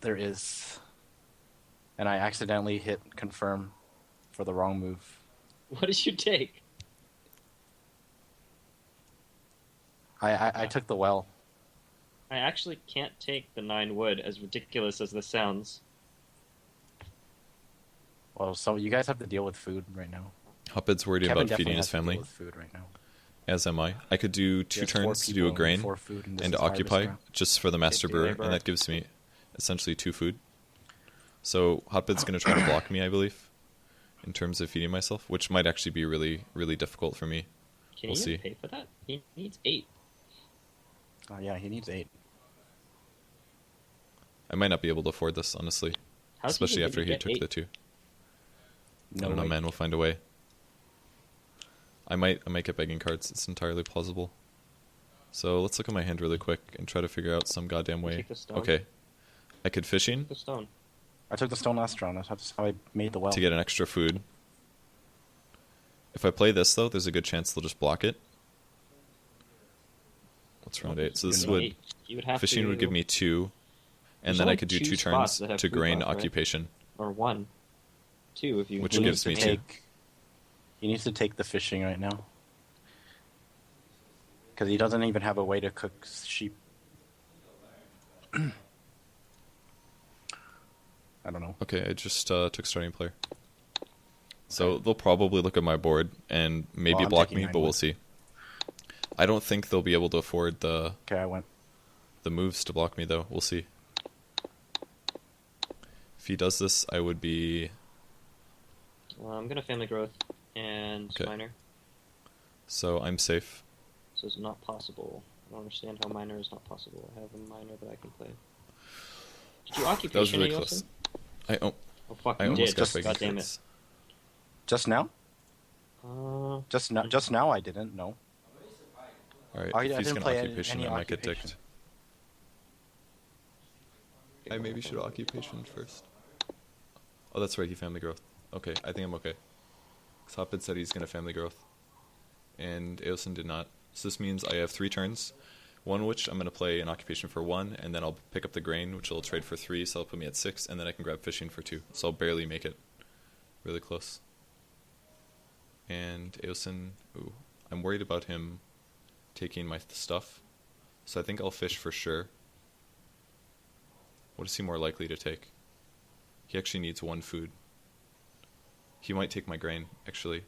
there is. And I accidentally hit confirm for the wrong move. What did you take? I took the well. I actually can't take the 9 wood, as ridiculous as this sounds. Well, so you guys have to deal with food right now. Hotbid's worried Kevin about definitely feeding has his to deal family. with food right now. as am I. I could do He two has 4 turns to do people a and grain 4 food, and this and is to harvest occupy round. just for the master 50 brewer, labor. and that gives me essentially 2 food. So Hotbid's going to try to block me, I believe, in terms of feeding myself, which might actually be really, really difficult for me. Can We'll he see. even pay for that? He needs 8. Oh yeah, he needs 8. I might not be able to afford this, honestly, How's especially even after gonna he get took 8? the 2. No I don't know, way. man. We'll find a way. I might get begging cards. It's entirely plausible. So let's look at my hand really quick and try to figure out some goddamn way. Take the stone. Okay, I could fishing The stone. I took the stone last round. That's how I made the well. to get an extra food. If I play this though, there's a good chance they'll just block it. What's round 8? So this You would Eight. You would have fishing to, would give me 2, and There's then I only could do 2 2 spots turns that have to food grain left, right? occupation. or 1, 2 if you Which include gives the me main. 2. He needs to take the fishing right now. Because he doesn't even have a way to cook sheep. I don't know. Okay, I just took starting player. So they'll probably look at my board and maybe I'm block taking me, 9 but we'll wood. see. I don't think they'll be able to afford the Okay, I went. moves to block me, though. We'll see. If he does this, I would be... I'm gonna family growth and Okay. minor. So I'm safe. So it's not possible. I don't understand how minor is not possible. I have a minor that I can play. Did you occupation That was really Eosin? close. Oh fuck, I you almost did. got begging God damn it. cards. Just now? Uh, Just now I didn't, no. Alright, I if he's didn't gonna play occupation, any I might get occupation. dicked. I maybe should occupation first. Oh, that's right, he family growth. Okay, I think I'm okay. Because Hotbid said he's gonna family growth. And Eosin did not. So this means I have 3 turns. One which I'm gonna play an occupation for 1, and then I'll pick up the grain, which will trade for 3, so that'll put me at 6, and then I can grab fishing for 2. So I'll barely make it. Really close. And Eosin, ooh, I'm worried about him taking my stuff. So I think I'll fish for sure. What is he more likely to take? He actually needs 1 food. He might take my grain, actually.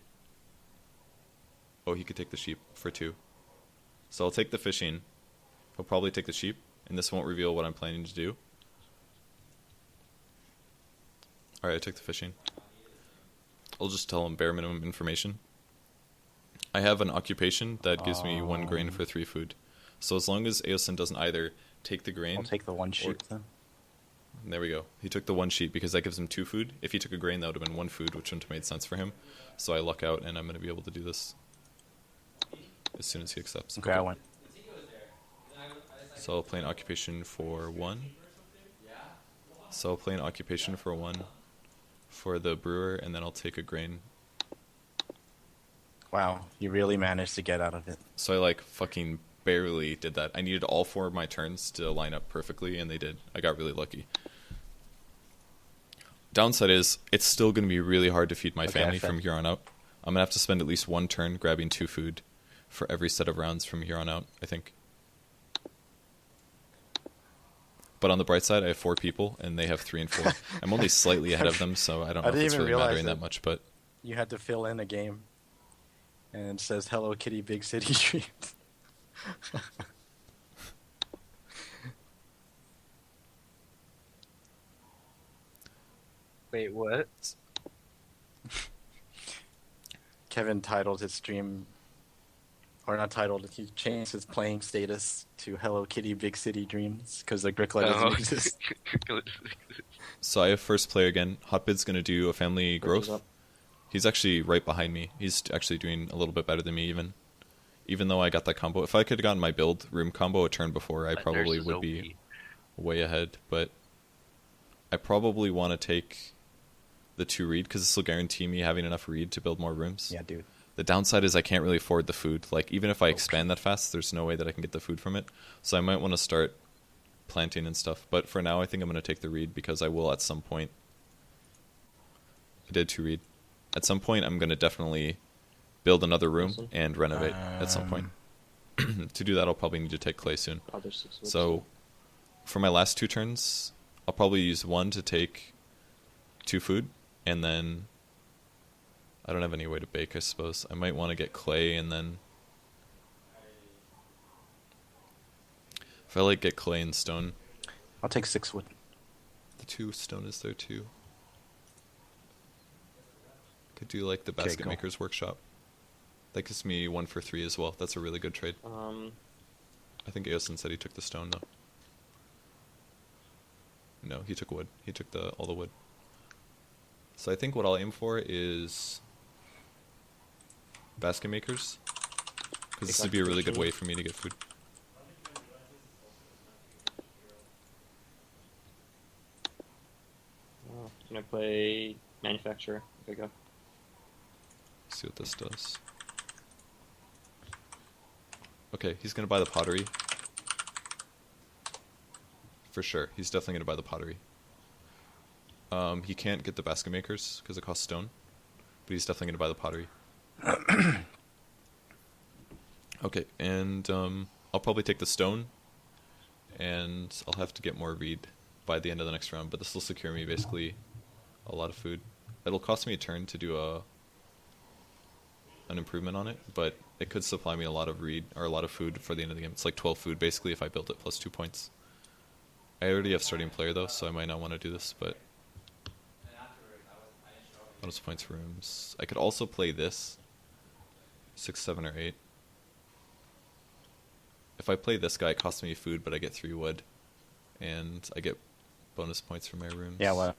Oh, he could take the sheep for 2. So I'll take the fishing. He'll probably take the sheep, and this won't reveal what I'm planning to do. Alright, I took the fishing. I'll just tell him bare minimum information. I have an occupation that gives me 1 grain for 3 food. So as long as Eosin doesn't either take the grain... I'll take the 1 sheep then. There we go. He took the 1 sheep because that gives him 2 food. If he took a grain, that would have been 1 food, which wouldn't have made sense for him. So I luck out, and I'm going to be able to do this as soon as he accepts. Okay, I went. So I'll play an occupation for 1. So I'll play an occupation for 1 for the brewer, and then I'll take a grain. Wow, you really managed to get out of it. So I like fucking barely did that. I needed all 4 of my turns to line up perfectly, and they did. I got really lucky. Downside is, it's still going to be really hard to feed my Okay, I family fed. from here on out. I'm going to have to spend at least 1 turn grabbing 2 food for every set of rounds from here on out, I think. But on the bright side, I have 4 people, and they have 3 and 4. I'm only slightly ahead of them, so I don't know I if didn't it's even really realize mattering that. that much, but... You had to fill in a game. And it says, Hello Kitty Big City Dreams. Wait, what? Kevin titled his stream, or not titled, he changed his playing status to Hello Kitty Big City Dreams because Agricola doesn't Oh. exist. So I have first player again. Hotbid's going to do a family Purge is growth. up. He's actually right behind me. He's actually doing a little bit better than me, even though I got that combo. If I could have gotten my build room combo a turn before, I That probably nurse is would OP. be way ahead. But I probably want to take the 2 reed because this will guarantee me having enough reed to build more rooms. Yeah, dude. The downside is I can't really afford the food. Like, even if I expand that fast, there's no way that I can get the food from it. So I might want to start planting and stuff. But for now, I think I'm going to take the reed because I will at some point. I did 2 reed. At some point, I'm going to definitely build another room Awesome. and renovate at some point. To do that, I'll probably need to take clay soon. Oh, there's 6 wood So for my last 2 turns, I'll probably use 1 to take 2 food, and then I don't have any way to bake, I suppose. I might want to get clay and then If I like get clay and stone, I'll take 6 wood. the 2 stone is there too. Could do like the Okay, basket go. maker's workshop. That gives me 1 for 3 as well. That's a really good trade. I think Eosin said he took the stone though. No, he took wood. He took all the wood. So I think what I'll aim for is basket makers, because this would be a really good way for me to get food. Can I play manufacturer? There you go. See what this does. Okay, he's gonna buy the pottery. For sure, he's definitely gonna buy the pottery. He can't get the basket makers because it costs stone, but he's definitely gonna buy the pottery. Okay, and I'll probably take the stone, and I'll have to get more reed by the end of the next round, but this will secure me basically a lot of food. It'll cost me a turn to do an improvement on it, but it could supply me a lot of reed or a lot of food for the end of the game. It's like 12 food basically if I build it plus 2 points. I already have starting player though, so I might not want to do this, but bonus points for rooms. I could also play this 6, 7, or 8. If I play this guy, it costs me food, but I get 3 wood, and I get bonus points for my rooms. Yeah, what?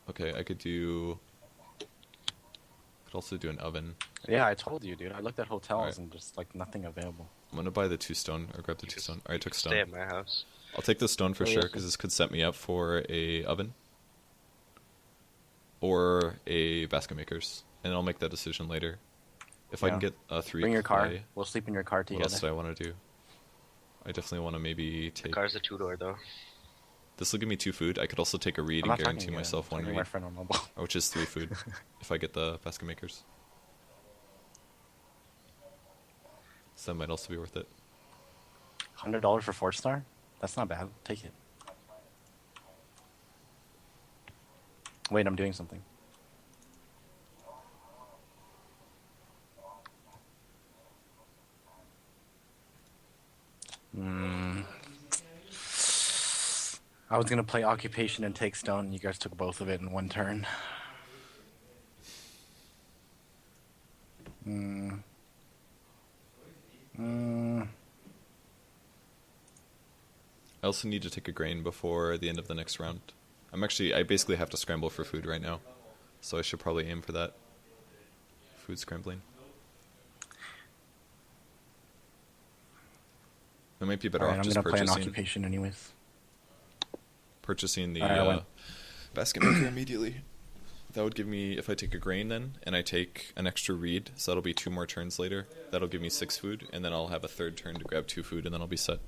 Okay, I could also do an oven. Yeah, I told you, dude. I looked at hotels Alright. and just like nothing available. I'm gonna buy the 2 stone, or grab the 2 stone. Alright, I took stone. Stay at my house. I'll take the stone for Oh, sure, yeah. because this could set me up for a oven. Or a basket makers. And I'll make that decision later. If I can Yeah. get a 3 Bring your car. clay, We'll sleep in your car what else do together. I want to do? I definitely want to maybe The take... car's a 2-door though. This will give me 2 food. I could also take a reed I'm and not talking guarantee to you, myself I'm 1 talking to my reed. friend on mobile. Which is 3 food, if I get the basket makers. So that might also be worth it. $100 for 4-star? That's not bad. Take it. Wait, I'm doing something. I was gonna play occupation and take stone. You guys took both of it in one turn. I also need to take a grain before the end of the next round. I basically have to scramble for food right now. So I should probably aim for that. Food scrambling. I might be better Alright, off I'm just gonna play an purchasing occupation anyways. the Alright, I went. basket maker immediately. That would give me, if I take a grain then, and I take an extra reed, so that'll be 2 more turns later. That'll give me 6 food, and then I'll have a 3rd turn to grab 2 food, and then I'll be set.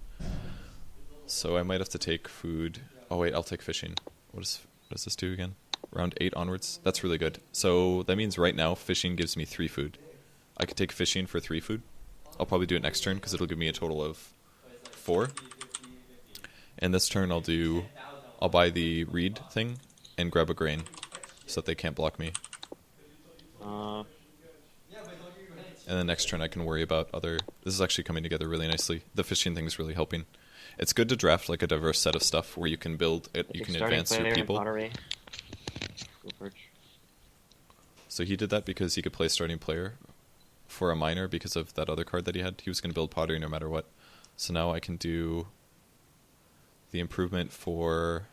So I might have to take food. Oh wait, I'll take fishing. What does this do again? Round 8 onwards. That's really good. So that means right now fishing gives me 3 food. I could take fishing for 3 food. I'll probably do it next turn because it'll give me a total of 4. And this turn I'll buy the reed thing and grab a grain so that they can't block me. And then next turn I can worry about other... This is actually coming together really nicely. The fishing thing is really helping. It's good to draft like a diverse set of stuff where you can build it, you can advance your people. Purge. So he did that because he could play starting player for a minor because of that other card that he had. He was going to build pottery no matter what. So now I can do the improvement for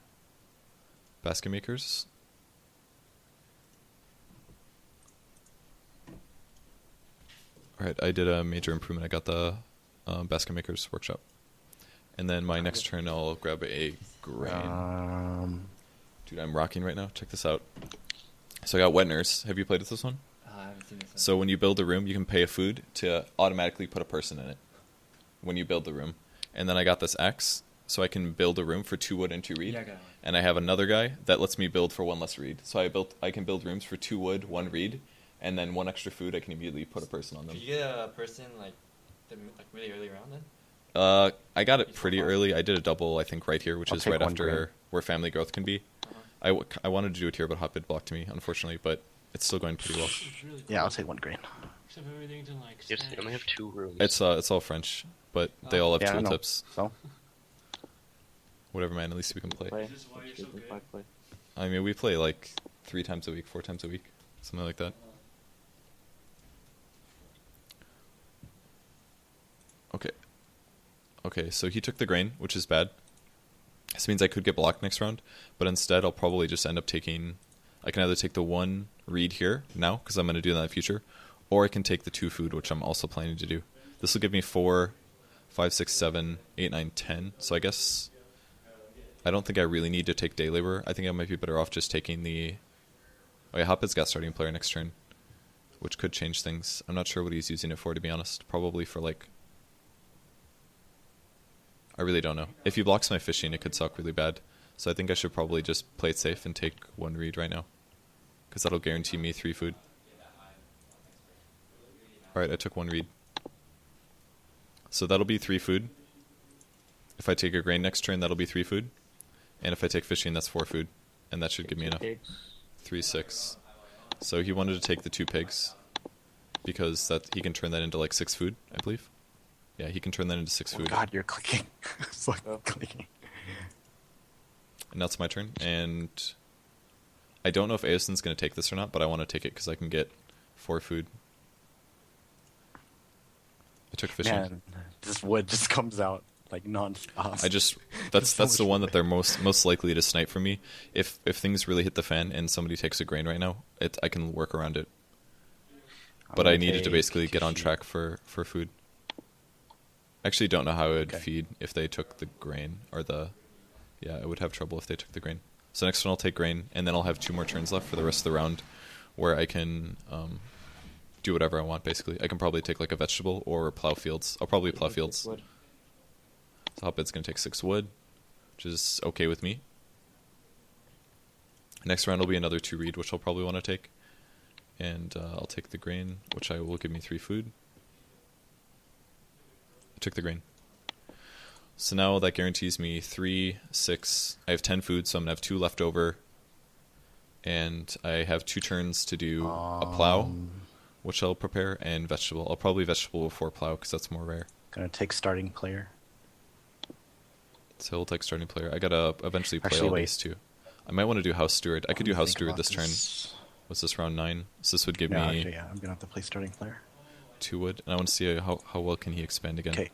basket makers. Alright, I did a major improvement. I got the basket makers workshop. And then my next turn I'll grab a grain. Dude, I'm rocking right now. Check this out. So I got Wet Nurse. Have you played with this one? I haven't seen this one. So when you build a room, you can pay a food to automatically put a person in it when you build the room. And then I got this X, so I can build a room for 2 wood and 2 reed. Yeah, I got one. And I have another guy that lets me build for 1 less reed. So I can build rooms for 2 wood, 1 reed, and then 1 extra food. I can immediately put a person on them. Did you get a person like really early around then? I got it pretty early. I did a double, I think, right here, which I'll is take right 1 after grain. where family growth can be. I wanted to do it here, but Hotbid blocked me, unfortunately, but it's still going pretty well. It's really Yeah, I'll take 1 grain. Except everything's in like Yes, they Spanish. only have 2 rooms. It's all French, but they all have Yeah, I know. tooltips. So Whatever, man. At least we can play. Play. Is this why you're so good? Play. I mean, we play like 3 times a week, 4 times a week, something like that. Okay. Okay, so he took the grain, which is bad. This means I could get blocked next round, but instead I'll probably just end up taking... I can either take the 1 reed here now, because I'm going to do that in the future, or I can take the 2 food, which I'm also planning to do. This will give me 4, 5, 6, 7, 8, 9, 10. So I guess I don't think I really need to take day labor. I think I might be better off just taking the... Oh yeah, Hotbid's got starting player next turn, which could change things. I'm not sure what he's using it for, to be honest. Probably for like... I really don't know. If he blocks my fishing, it could suck really bad. So I think I should probably just play it safe and take 1 reed right now, because that'll guarantee me 3 food. Alright, I took 1 reed. So that'll be 3 food. If I take a grain next turn, that'll be 3 food. And if I take fishing, that's 4 food. And that should give me enough. 3, 6. So he wanted to take the 2 pigs, because that he can turn that into like 6 food, I believe. Yeah, he can turn that into 6 oh food. god, you're clicking. It's like clicking. And now it's my turn. And I don't know if Eosin's going to take this or not, but I want to take it because I can get 4 food. I took fishing. Man, this wood just comes out like non-stop. That's so the much one wood. that they're most likely to snipe from me. If things really hit the fan and somebody takes a grain right now, I can work around it. But I needed to basically get on track for food. I actually don't know how I would feed if they took the grain or the... Yeah, I would have trouble if they took the grain. So next one I'll take grain, and then I'll have 2 more turns left for the rest of the round, where I can do whatever I want, basically. I can probably take like a vegetable or plow fields. I'll probably plow fields. So Hotbid's going to take 6 wood, which is okay with me. Next round will be another 2 reed, which I'll probably want to take. And I'll take the grain, which will give me 3 food. I took the grain. So now that guarantees me 3, 6. I have 10 food, so I'm going to have 2 left over. And I have 2 turns to do a plow, which I'll prepare, and vegetable. I'll probably vegetable before plow, because that's more rare. Gonna take starting player. So we'll take starting player. I gotta eventually play Actually, all wait. these too. I might want to do house steward. I could do house Think steward about this turn. What's this, round 9? So this would give Yeah, me actually, yeah, I'm gonna have to play starting player. 2 wood, and I want to see how well can he expand again. Okay.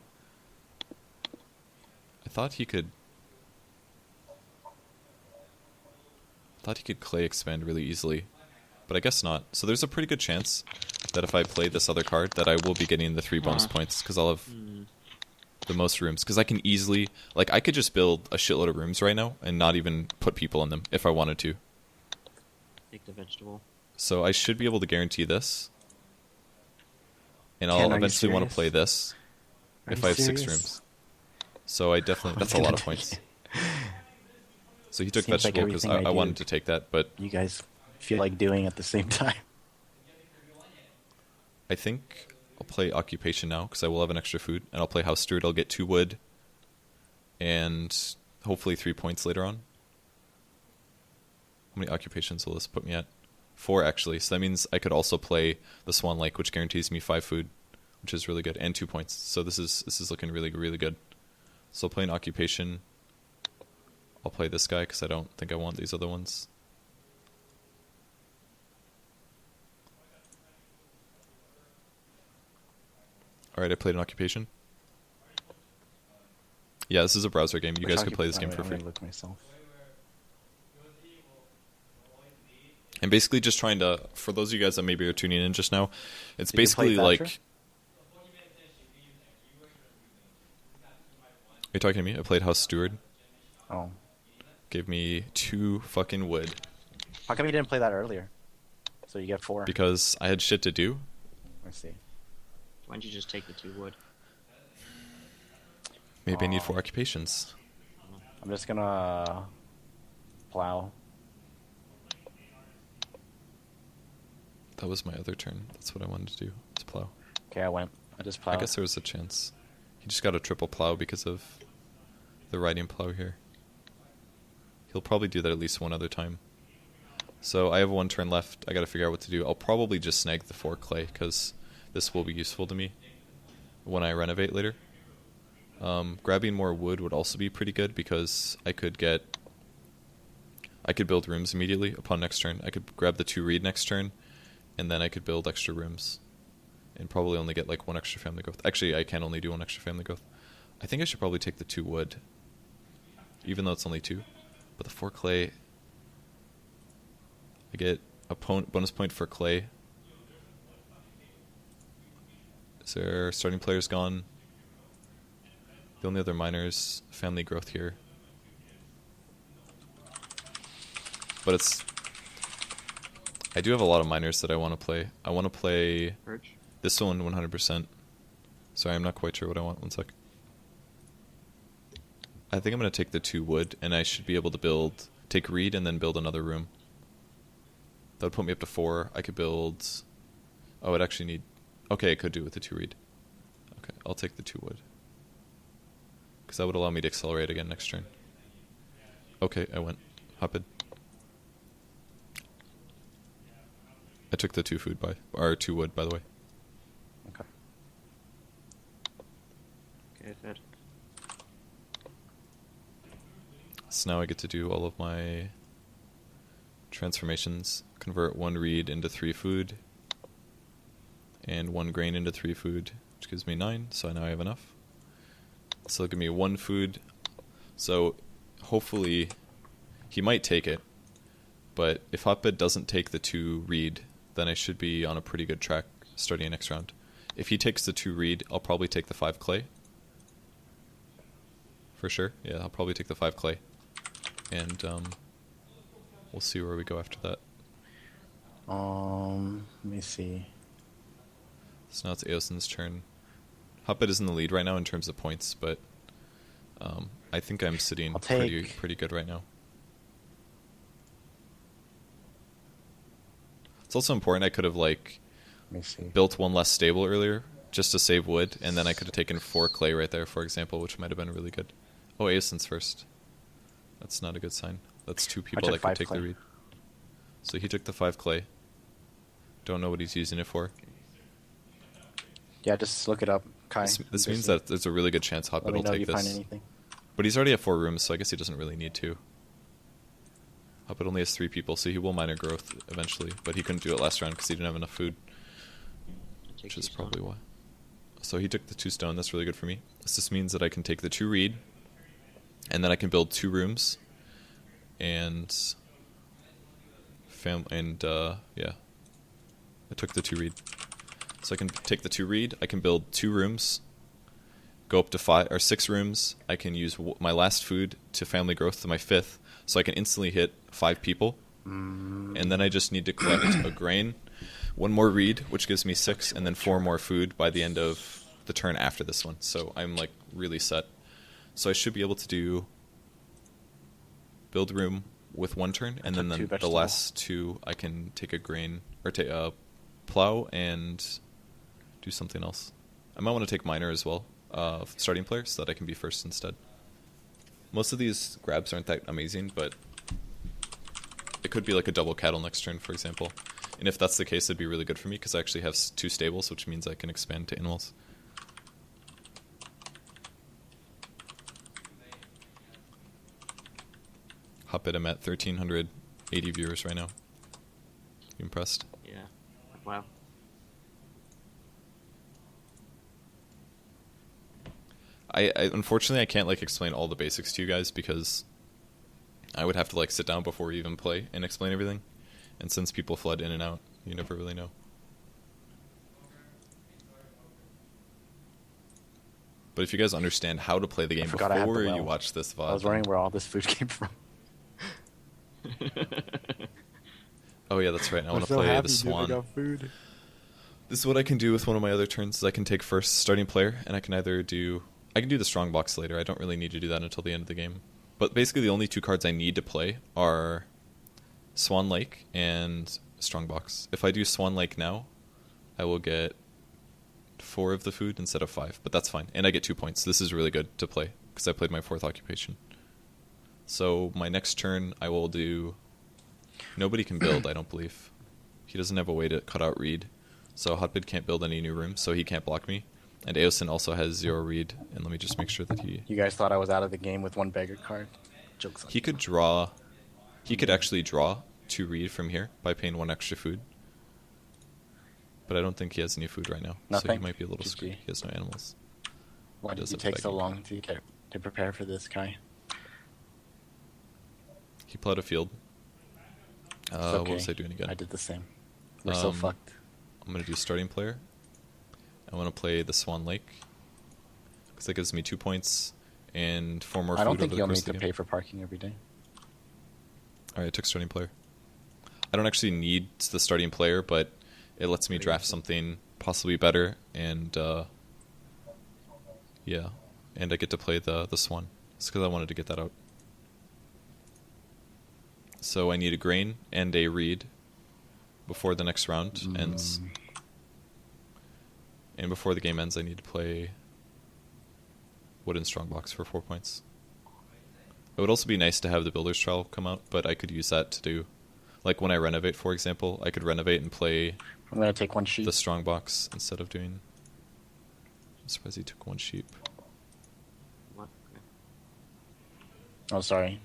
I thought he could clay expand really easily, but I guess not. So there's a pretty good chance that if I play this other card, that I will be getting the 3 bonus points, because I'll have the most rooms. Because I can easily, like, I could just build a shitload of rooms right now and not even put people in them if I wanted to. Take the vegetable. So I should be able to guarantee this. And Ken, I'll are you eventually want to serious? play this Are if you I have 6 serious? rooms. So I definitely, that's a lot of points. So he took Seems like vegetable because everything I I do- wanted to take that, but You guys feel like doing at the same time. I think I'll play occupation now because I will have an extra food, and I'll play house steward. I'll get 2 wood and hopefully 3 points later on. How many occupations will this put me at? 4 actually. So that means I could also play the Swan Lake, which guarantees me 5 food, which is really good, and 2 points. So this is looking really, really good. So I'll play an occupation. I'll play this guy because I don't think I want these other ones. Alright, I played an occupation. Yeah, this is a browser game. You guys can play this game for free. Look myself. And basically just trying to, for those of you guys that maybe are tuning in just now, it's Did you play basically Thatcher? like... Are you talking to me? I played House Steward. Oh, Gave me 2 fucking wood how come you didn't play that earlier? So you get 4. because I had shit to do. I see. Why don't you just take the 2 wood? Maybe I need 4 occupations. I'm just gonna plow. That was my other turn. That's what I wanted to do, is plow. Okay, I just plowed. I guess there was a chance. He just got a triple plow because of the riding plow here. He'll probably do that at least one other time. So I have 1 turn left. I gotta figure out what to do. I'll probably just snag the 4 clay, because this will be useful to me when I renovate later. Grabbing more wood would also be pretty good because I could build rooms immediately upon next turn. I could grab the 2 reed next turn, and then I could build extra rooms, and probably only get like 1 extra family growth. Actually, I can only do 1 extra family growth. I think I should probably take the 2 wood, even though it's only 2. But the 4 clay, I get a bonus point for clay. Is there starting players gone? The only other miners, family growth here. But I do have a lot of miners that I want to play. I want to play Purge. this one 100%. Sorry, I'm not quite sure what I want. 1 sec. I think I'm going to take the 2 wood, and I should be able to take reed and then build another room. That would put me up to 4. I could build... Oh, I'd actually need... Okay, I could do it with the 2 reed. Okay, I'll take the 2 wood. Because that would allow me to accelerate again next turn. Okay, I went. Hotbid. I took the 2 wood, by the way. Okay. Okay, fed. So now I get to do all of my transformations. Convert 1 reed into 3 food. And 1 grain into 3 food, which gives me 9, so now I have enough. So it'll give me 1 food. So hopefully he might take it. But if Hotbid doesn't take the 2 reed, then I should be on a pretty good track starting next round. If he takes the 2 reed, I'll probably take the 5 clay. For sure. Yeah, I'll probably take the 5 clay. And we'll see where we go after that. Let me see. So now it's Eosin's turn. Hotbid is in the lead right now in terms of points, but I think I'm sitting pretty good right now. It's also important I could have Let me see. built 1 less stable earlier just to save wood, and then I could have taken 4 clay right there, for example, which might have been really good. Oh, Eosin's first. That's not a good sign. That's 2 people that could take clay. the reed. So he took the 5 clay. Don't know what he's using it for. Yeah, just look it up, Kai. This means that there's a really good chance Hotbid Let me will know if take you find this. anything. But he's already at 4 rooms, so I guess he doesn't really need to. Hotbid only has 3 people, so he will miner growth eventually. But he couldn't do it last round because he didn't have enough food, which is probably why. So he took the 2 stone. That's really good for me. This just means that I can take the 2 reed, and then I can build 2 rooms, and yeah, I took the 2 reed. So I can take the 2 reed. I can build 2 rooms, go up to 5 or 6 rooms. I can use my last food to family growth to my 5th, so I can instantly hit 5 people. And then I just need to collect a grain, 1 more reed, which gives me 6, and then 4 more food by the end of the turn after this one. So I'm like really set. So I should be able to build room with 1 turn, and then the last 2 I can take a grain or take a plow and do something else. I might want to take miner as well, starting player, so that I can be first instead. Most of these grabs aren't that amazing, but it could be like a double cattle next turn, for example. And if that's the case, it'd be really good for me because I actually have 2 stables, which means I can expand to animals. Hotbid, I'm at 1,380 viewers right now. You impressed? Yeah. Wow. I unfortunately I can't like explain all the basics to you guys because I would have to like sit down before we even play and explain everything. And since people flood in and out, you never really know. But if you guys understand how to play the game before you watch this VOD... I was wondering where all this food came from. Oh yeah, that's right. I want to play the Swan. This is what I can do with one of my other turns. Is I can take first starting player, and I can either do... I can do the strong box later. I don't really need to do that until the end of the game. But basically the only 2 cards I need to play are Swan Lake and strong box. If I do Swan Lake now, I will get 4 of the food instead of 5. But that's fine. And I get 2 points. This is really good to play because I played my 4th occupation. So my next turn I will do... Nobody can build, I don't believe. He doesn't have a way to cut out reed. So Hotbid can't build any new rooms, so he can't block me. And Eosin also has 0 read, and let me just make sure that You guys thought I was out of the game with one beggar card? Jokes on he could draw. He could actually draw 2 read from here by paying 1 extra food. But I don't think he has any food right now, so Nothing? he might be a little GG. screwed. He has no animals. Why did does you have take so begging. long to prepare for this, Kai? He plowed a field. It's okay. What was I doing again? I did the same. We're so fucked. I'm going to do starting player. I want to play the Swan Lake. Because that gives me 2 points and 4 more food I don't think over the you'll course need of the to game. pay for parking every day. Alright, I took starting player. I don't actually need the starting player, but it lets me draft something possibly better, and yeah, and I get to play the Swan. It's because I wanted to get that out. So I need a grain and a reed before the next round ends. And before the game ends, I need to play Wooden Strongbox for 4 points. It would also be nice to have the Builder's Trowel come out, but I could use that to do... Like when I renovate, for example, I could renovate and play I'm gonna take 1 sheep. the Strongbox instead of doing... I'm surprised he took 1 sheep. What? Okay. Oh, sorry.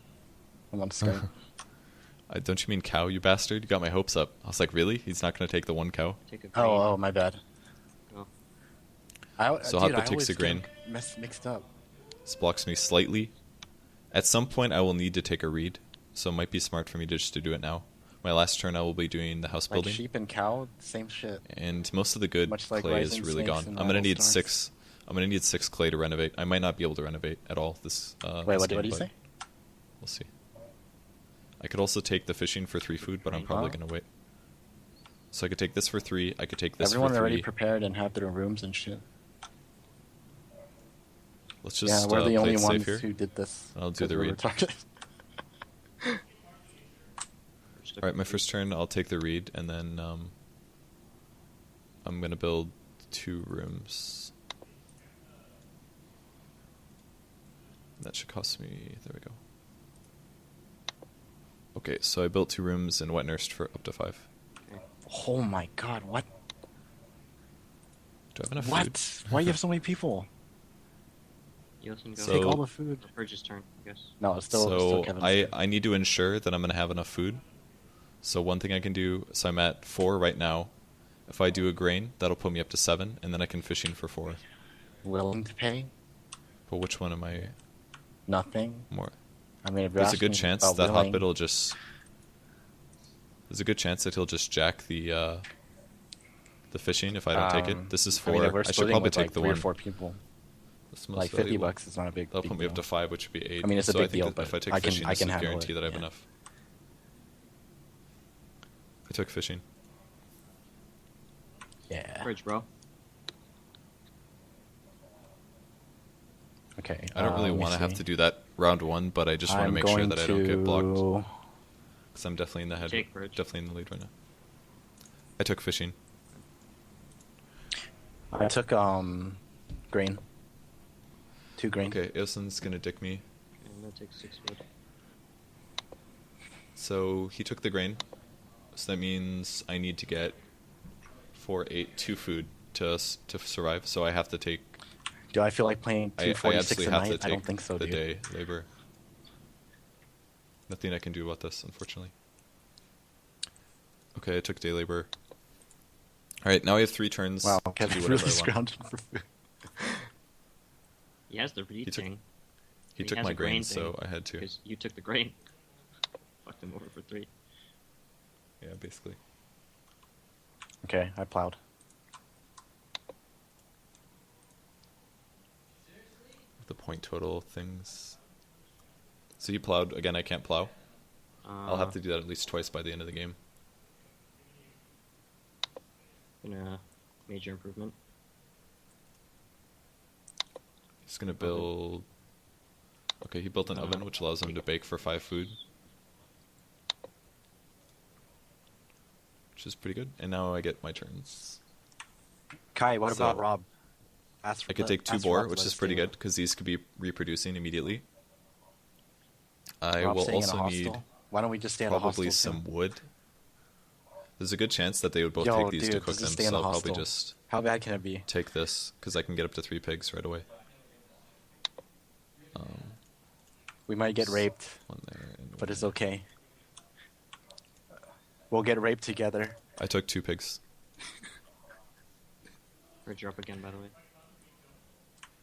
I'm on Skype. Don't you mean cow, you bastard? You got my hopes up. I was like, really? He's not going to take the 1 cow? Take a grain. Oh, my bad. Oh. So Dude, Hotbid I takes always the grain. get mixed up. This blocks me slightly. At some point, I will need to take a reed, so it might be smart for me just to do it now. My last turn, I will be doing the house Like building. sheep and cow, same shit. And most of the good Much like clay is Rising really Snakes gone. and I'm gonna Battle need Stars. 6. I'm gonna need 6 clay to renovate. I might not be able to renovate at all this. Wait, this what game, do you but say? We'll see. I could also take the fishing for 3 food, but I'm probably Huh? gonna wait. So I could take this for 3. I could take this Everyone for 3. already prepared and have their rooms and shit. Let's Yeah, just we're the play only it safe ones here. who did this. I'll do 'cause the we're read. retarded. First All right, my first turn, I'll take the reed, and then I'm gonna build 2 rooms. That should cost me. There we go. Okay, so I built 2 rooms and wet nursed for up to 5. Oh my god, what? Do I have enough What? food? Why you have so many people? Eosin, go. So- Take all the food. Purge's turn, I guess. No, it's still So Kevin's. I need to ensure that I'm gonna have enough food. So one thing I can do, so I'm at 4 right now. If I do a grain, that'll put me up to 7, and then I can fishing for 4. Willing to pay? But which one am I Nothing. more? I mean, if you're There's a asking good chance about that willing, Hotbid will just. There's a good chance that he'll just jack the fishing if I don't take it. This is 4. I mean, if we're I should splitting probably with take like the 3 or 1. 4 people. That's most Like $50 valuable. is not a big. That'll big put me up deal. to 5, which would be 8. I mean, it's a so big I think deal, that if but I take I can- fishing, I this can is handle guarantee it, that I have yeah. enough. I took fishing. Yeah. Purge, bro. Okay. I don't really let me want to have see. to do that round 1, but I just want to I'm make sure going that I don't get blocked. to- Because I'm definitely in the head. Take Purge. Definitely in the lead right now. I took fishing. I took grain. 2 grain. Okay, Eosin's gonna dick me. And that takes 6 wood. So he took the grain. So that means I need to get 4, 8, 2 food to survive. So I have to take. Do I feel like playing I 246 absolutely a have to night? take I don't think so, the dude. day labor. Nothing I can do about this, unfortunately. Okay, I took day labor. All right, now we have 3 turns Wow, to do Kevin whatever really I want. scrounged for food. He has the reed He took- thing. He He took has my a grain grain, so thing, I had to. Because you took the grain. Fucked him over for 3. Yeah, basically. Okay, I plowed. The point total things. So you plowed again. I can't plow. I'll have to do that at least twice by the end of the game. Been a major improvement. He's gonna build. Okay, he built an oven, which allows him to bake for 5 food, which is pretty good. And now I get my turns. Kai, what about So- Rob? Ask for I could the- take 2 ask boar, Rob to which let is us pretty do good it. because these could be reproducing immediately. I Rob's will staying in a also hostel? need Why don't we just stay in a probably hostel some too? wood. There's a good chance that they would both Yo, take these to dude, cook does them, this stay so in the I'll probably hostel? just How bad can it be? take this, because I can get up to 3 pigs right away. We might get raped, One there and but one it's there. okay. We'll get raped together. I took 2 pigs. Purge, you're up again, by the way.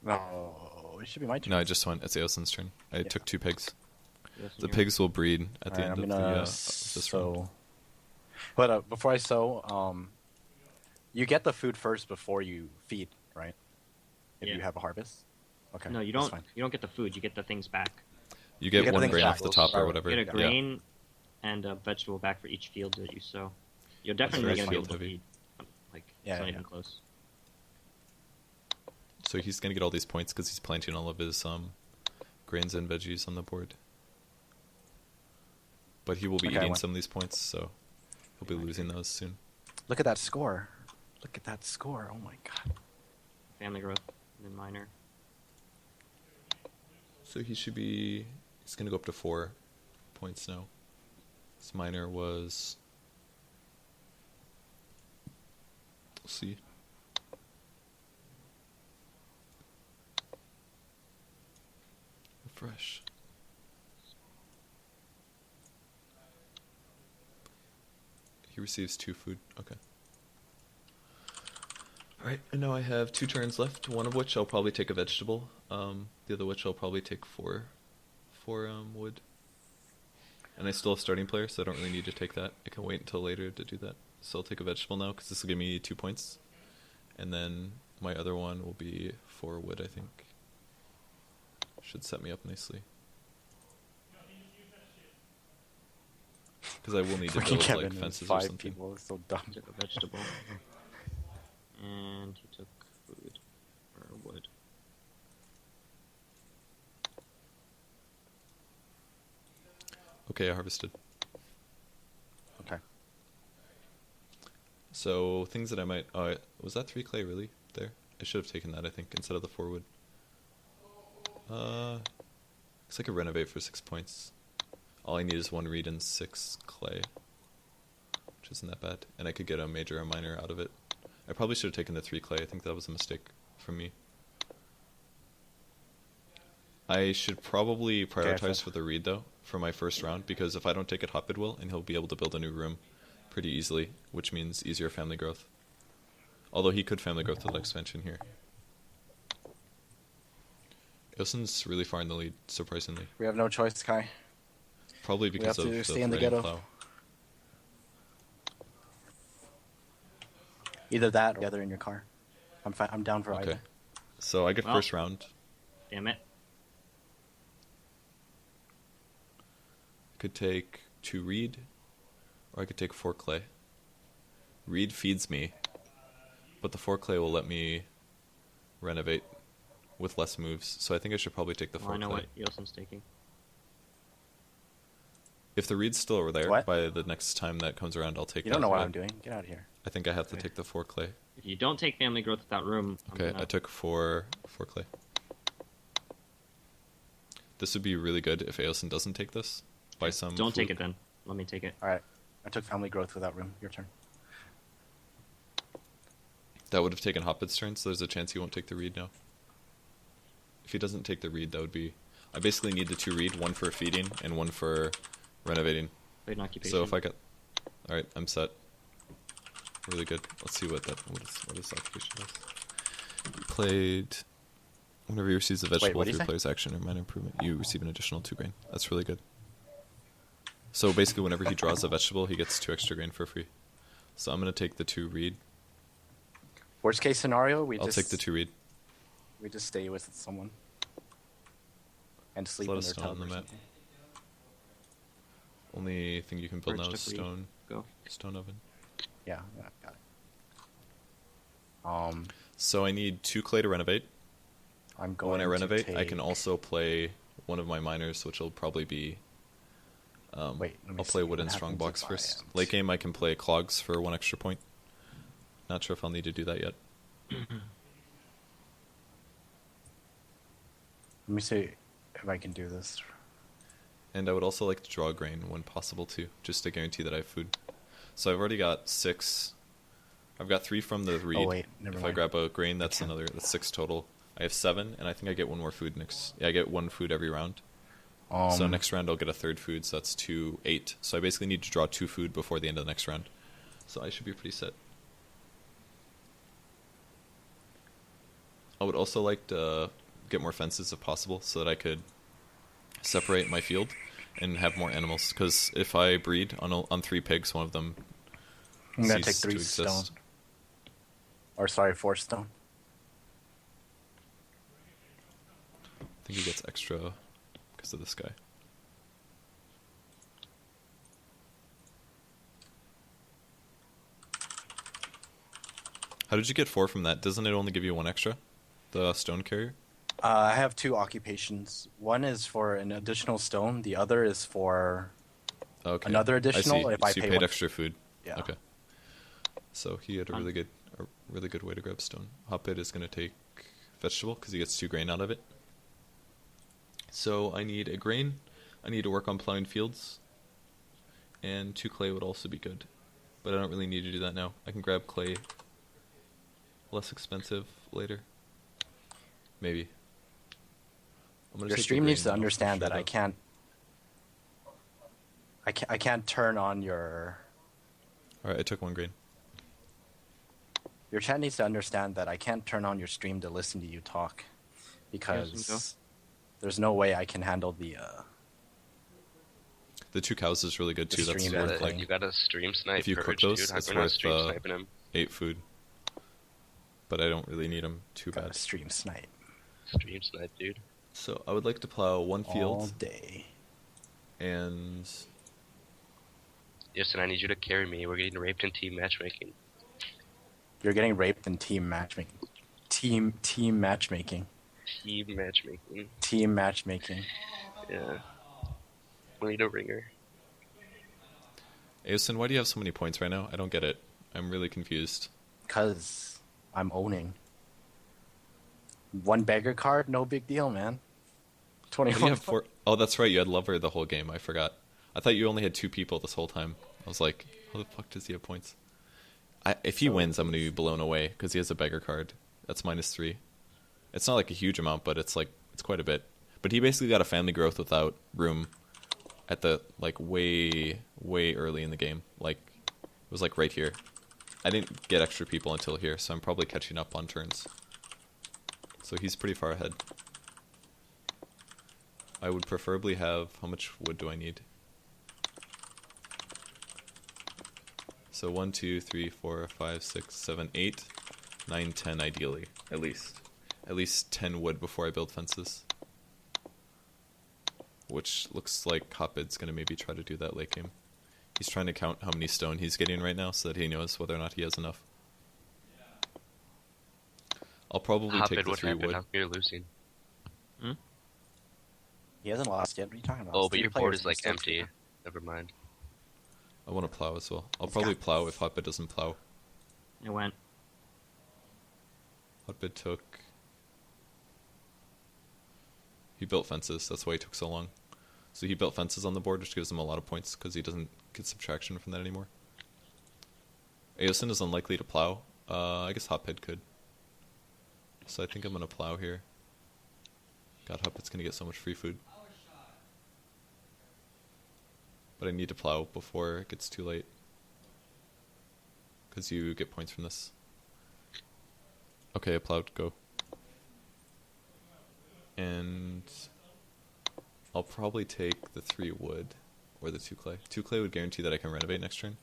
No, it should be my turn. No, I just went. It's Eosin's turn. I took 2 pigs. Eosin, The you're pigs will breed at the Alright, end I'm of gonna this round. sow. But before I sow, you get the food first before you feed, right? If Yeah. you have a harvest. Okay. No, you that's don't. fine. You don't get the food. You get the things back. You get get the 1 things grain back. off the top or Right. whatever. You get a Yeah. grain and a vegetable back for each field that you sow. You're That's definitely very gonna be able to field-heavy. feed. Like, Yeah, it's not yeah. even close. So he's gonna get all these points because he's planting all of his grains and veggies on the board. But he will be Okay, I eating went. some of these points, so he'll be losing those soon. Look at that score. Look at that score. Oh my god. Family growth, and then minor. So he should be. He's gonna go up to 4 points now. His minor was. Let's see. Refresh. He receives 2 food. Okay. Alright, and now I have 2 turns left, one of which I'll probably take a vegetable. The other which I'll probably take 4 wood. And I still have starting player, so I don't really need to take that. I can wait until later to do that. So I'll take a vegetable now, because this will give me 2 points. And then my other one will be 4 wood, I think. Should set me up nicely. Because I will need to Freaking build Kevin like and fences or 5 something. people. It's so dumb. He took a vegetable. And he took food. Or wood. Okay, I harvested. Okay. So things that I might. Oh, was that 3 clay really there? I should have taken that, I think, instead of the 4 wood. Looks like a renovate for 6 points. All I need is 1 reed and 6 clay, which isn't that bad. And I could get a major or minor out of it. I probably should have taken the 3 clay. I think that was a mistake from me. I should probably prioritize for the reed though for my first round, because if I don't take it, Hotbid will, and he'll be able to build a new room pretty easily, which means easier family growth. Although he could family growth with expansion here. Eosin's really far in the lead, surprisingly. We have no choice, Kai. Probably because have of to the stay in the threading ghetto. plow. Either that or the other in your car. I'm down for Okay. either. So I get Well. first round. Damn it. I could take 2 reed, or I could take 4 clay. Reed feeds me, but the 4 clay will let me renovate with less moves. So I think I should probably take the Well, 4 I know clay. what Eosin's taking. If the reed's still over there, What? by the next time that comes around, I'll take You that don't know what thread. I'm doing. Get out of here. I think I have to Okay. take the 4 clay. If you don't take family growth without room, I'm Okay, gonna- I took 4 clay. This would be really good if Eosin doesn't take this. By some Don't take fluke. it then. Let me take it. Alright. I took family growth without room. Your turn. That would have taken Hotbid's turn, so there's a chance he won't take the reed now. If he doesn't take the reed, that would be... I basically need the 2 reed, 1 for feeding and 1 for renovating. Played an occupation. So if I get... Alright, I'm set. Really good. Let's see what his occupation does. He played... Whenever he receives a vegetable what'd he through say? player's action or minor improvement, you receive an additional 2 grain. That's really good. So basically whenever he draws a vegetable, he gets 2 extra grain for free. So I'm going to take the 2 reed. Worst case scenario, we I'll just take the 2 reed. we just stay with someone and sleep let in us their stone tub on or the map. something. Only thing you can build Purge now is took reed. Go. stone oven. Yeah, got it. So I need 2 clay to renovate. I'm going When I renovate, to I can take- also play one of my miners, which will probably be... Wait, let me I'll see play wood what and happens strongbox if I first. am Late game, I can play clogs for 1 extra point. Not sure if I'll need to do that yet. Let me see if I can do this. And I would also like to draw grain when possible too, just to guarantee that I have food. So I've already got 6. I've got 3 from the reed. Oh wait, never If mind. I grab a grain, that's can't. that's 6 total. I have 7, and I think I get 1 more food next. Yeah, I get 1 food every round. So next round I'll get a 3rd food, so that's 2, 8. So I basically need to draw 2 food before the end of the next round. So I should be pretty set. I would also like to get more fences if possible, so that I could separate my field and have more animals. Because if I breed on 3 pigs, one of them I'm gonna take ceases 3 to exist. stone. Or sorry, 4 stone. I think he gets extra because of this guy. How did you get 4 from that? Doesn't it only give you 1 extra? The stone carrier? I have 2 occupations. One is for an additional stone. The other is for Okay. another additional. I see. If I So you pay paid 1. extra food. Yeah. Okay. So he had a really good way to grab stone. Hotbid is going to take vegetable because he gets 2 grain out of it. So I need a grain. I need to work on plowing fields. And 2 clay would also be good. But I don't really need to do that now. I can grab clay less expensive later. Maybe. I'm gonna Your take the stream needs grain to now for understand sure, that I though. can't. I can't turn on your. Alright, I took 1 grain. Your chat needs to understand that I can't turn on your stream to listen to you talk, because there's no way I can handle the. The 2 cows is really good too. That's stream You worth worth gotta, like you gotta stream snipe if you cook Purge, those, dude. How it's come you're not worth stream sniping him? 8 food. But I don't really need them too Gotta bad. stream snipe Stream snipe, dude. So I would like to plow 1 all field day. and Yes, and I need you to carry me. We're getting raped in team matchmaking. You're getting raped in team matchmaking. Team matchmaking. Team matchmaking. Team matchmaking. Yeah. We need a ringer. Eosin, why do you have so many points right now? I don't get it. I'm really confused. Cause I'm owning. 1 beggar card, no big deal, man. What do you 21. have 4? Oh, that's right. You had Lover the whole game. I forgot. I thought you only had 2 people this whole time. I was like, how the fuck does he have points? If he wins, I'm going to be blown away because he has a beggar card. That's -3. It's not like a huge amount, but it's quite a bit. But he basically got a family growth without room at the way early in the game. Like it was like right here. I didn't get extra people until here, so I'm probably catching up on turns. So he's pretty far ahead. I would preferably have... How much wood do I need? So 1, 2, 3, 4, 5, 6, 7, 8, 9, 10 ideally. At least. At least 10 wood before I build fences. Which looks like Hotbid's going to maybe try to do that late game. He's trying to count how many stone he's getting right now so that he knows whether or not he has enough. I'll probably take Hotbid, the what 3 happened? wood. How come you're losing? He hasn't lost yet. What are you talking about? Oh, It's but 3 your board players is like still empty. super. Never mind. I want to plow as well. I'll He's probably got plow this. if Hotbid doesn't plow. It went. Hotbid took... He built fences, that's why he took so long. So he built fences on the board, which gives him a lot of points, because he doesn't get subtraction from that anymore. Eosin is unlikely to plow. I guess Hotbid could. So I think I'm going to plow here. God, Hotbid's going to get so much free food. But I need to plow before it gets too late. Because you get points from this. Okay, I plowed, go. And I'll probably take the 3 wood or the 2 clay. 2 clay would guarantee that I can renovate next turn.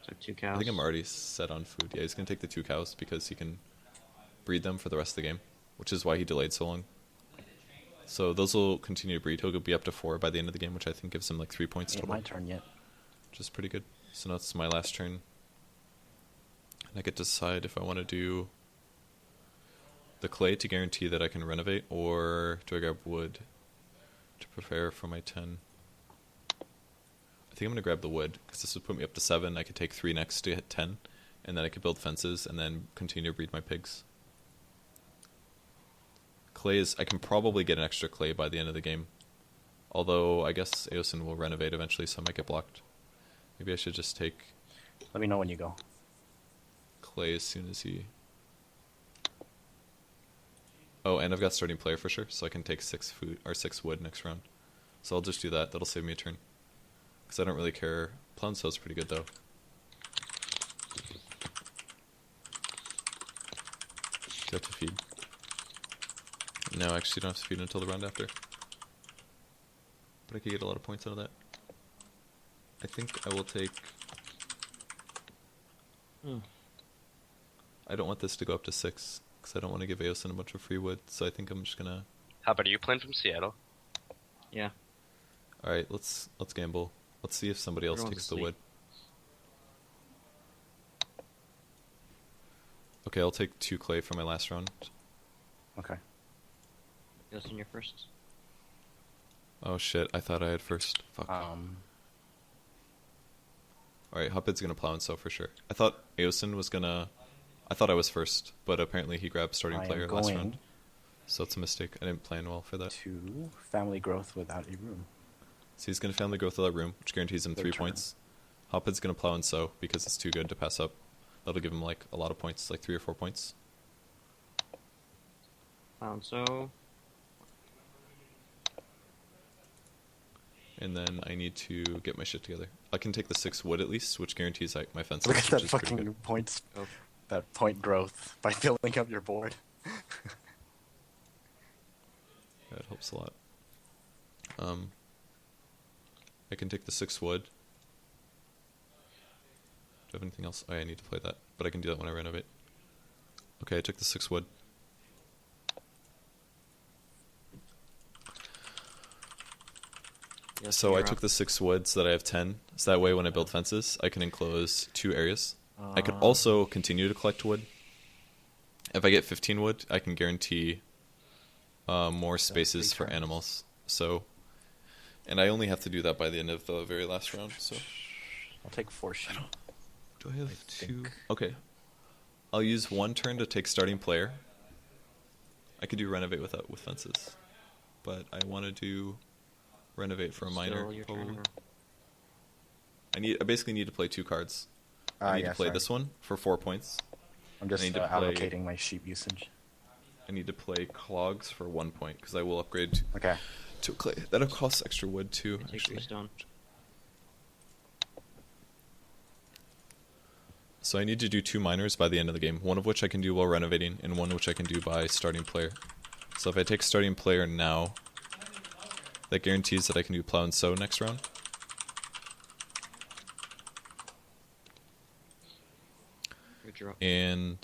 So 2 cows. I think I'm already set on food. Yeah, he's going to take the 2 cows because he can breed them for the rest of the game, which is why he delayed so long. So those will continue to breed. He'll be up to 4 by the end of the game, which I think gives him like 3 points Ain't total, my turn yet. which is pretty good. So now it's my last turn. And I get to decide if I want to do the clay to guarantee that I can renovate, or do I grab wood to prepare for my 10? I think I'm going to grab the wood, because this would put me up to 7. I could take 3 next to hit 10, and then I could build fences, and then continue to breed my pigs. Clay is... I can probably get an extra clay by the end of the game. Although, I guess Eosin will renovate eventually, so I might get blocked. Maybe I should just take Let me know when you go. clay as soon as he... Oh, and I've got starting player for sure, so I can take 6 food or 6 wood next round. So I'll just do that. That'll save me a turn. Because I don't really care. Plow and sow's pretty good though. Do I have to feed? No, actually don't have to feed until the round after. But I could get a lot of points out of that. I think I will take... I don't want this to go up to 6, because I don't want to give Eosin a bunch of free wood, so I think I'm just gonna... How about you playing from Seattle? Yeah. Alright, let's gamble. Let's see if somebody else Everyone's takes the asleep. wood. Okay, I'll take 2 clay for my last round. Okay. Eosin, you're first. Oh shit, I thought I had first. Fuck. Alright, Hotbid's gonna plow and sow for sure. I thought Eosin was gonna... I thought I was first, but apparently he grabbed starting I am player last going round. So it's a mistake. I didn't plan well for that. to family growth without a room. So he's gonna family growth without room, which guarantees him Their 3 turn. points. Hotbid's gonna plow and sow because it's too good to pass up. That'll give him like a lot of points, like 3 or 4 points. So And then I need to get my shit together. I can take the 6 wood at least, which guarantees like my fences, Look at which that is pretty fucking good. points. Oh. That point growth by filling up your board. That helps a lot. I can take the 6 wood. Do I have anything else? Oh, yeah, I need to play that, but I can do that when I renovate. Okay, I took the 6 wood. Eosin, So I you're took up. the 6 wood so that I have 10. So that way when I build fences, I can enclose 2 areas. I could also continue to collect wood. If I get 15 wood, I can guarantee more spaces 3 for turns. animals. So, and I only have to do that by the end of the very last round. So, I'll take 4 sheep. do I have I 2? think. Okay, I'll use 1 turn to take starting player. I could do renovate with fences, but I want to do renovate for a minor. Still your turn, probably. or- I basically need to play 2 cards. I need to play this one for 4 points. I'm just need to play- allocating my sheep usage. I need to play clogs for 1 point because I will upgrade Okay. to clay. That'll cost extra wood too. Take Actually. stone. So I need to do 2 minors by the end of the game. One of which I can do while renovating, and one which I can do by starting player. So if I take starting player now, that guarantees that I can do plow and sow next round. Good draw. And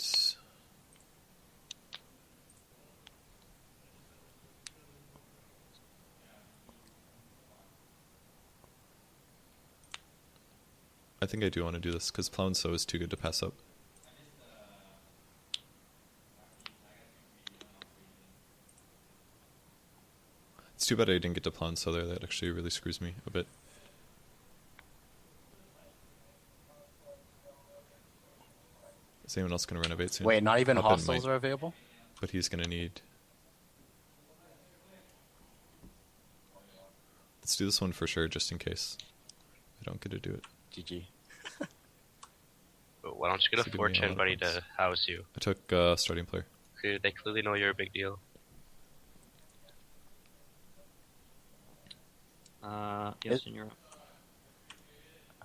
I think I do want to do this because plow and sow is too good to pass up. It's too bad I didn't get to plow and sow there. That actually really screws me a bit. Is anyone else going to renovate soon? Wait, not even Hotbid hostels might, are available? but he's going to need... Let's do this one for sure, just in case I don't get to do it. GG. But why don't you get So a give me a lot fortune of buddy points. to house you? I took starting player. They clearly know you're a big deal. Eosin, you're up.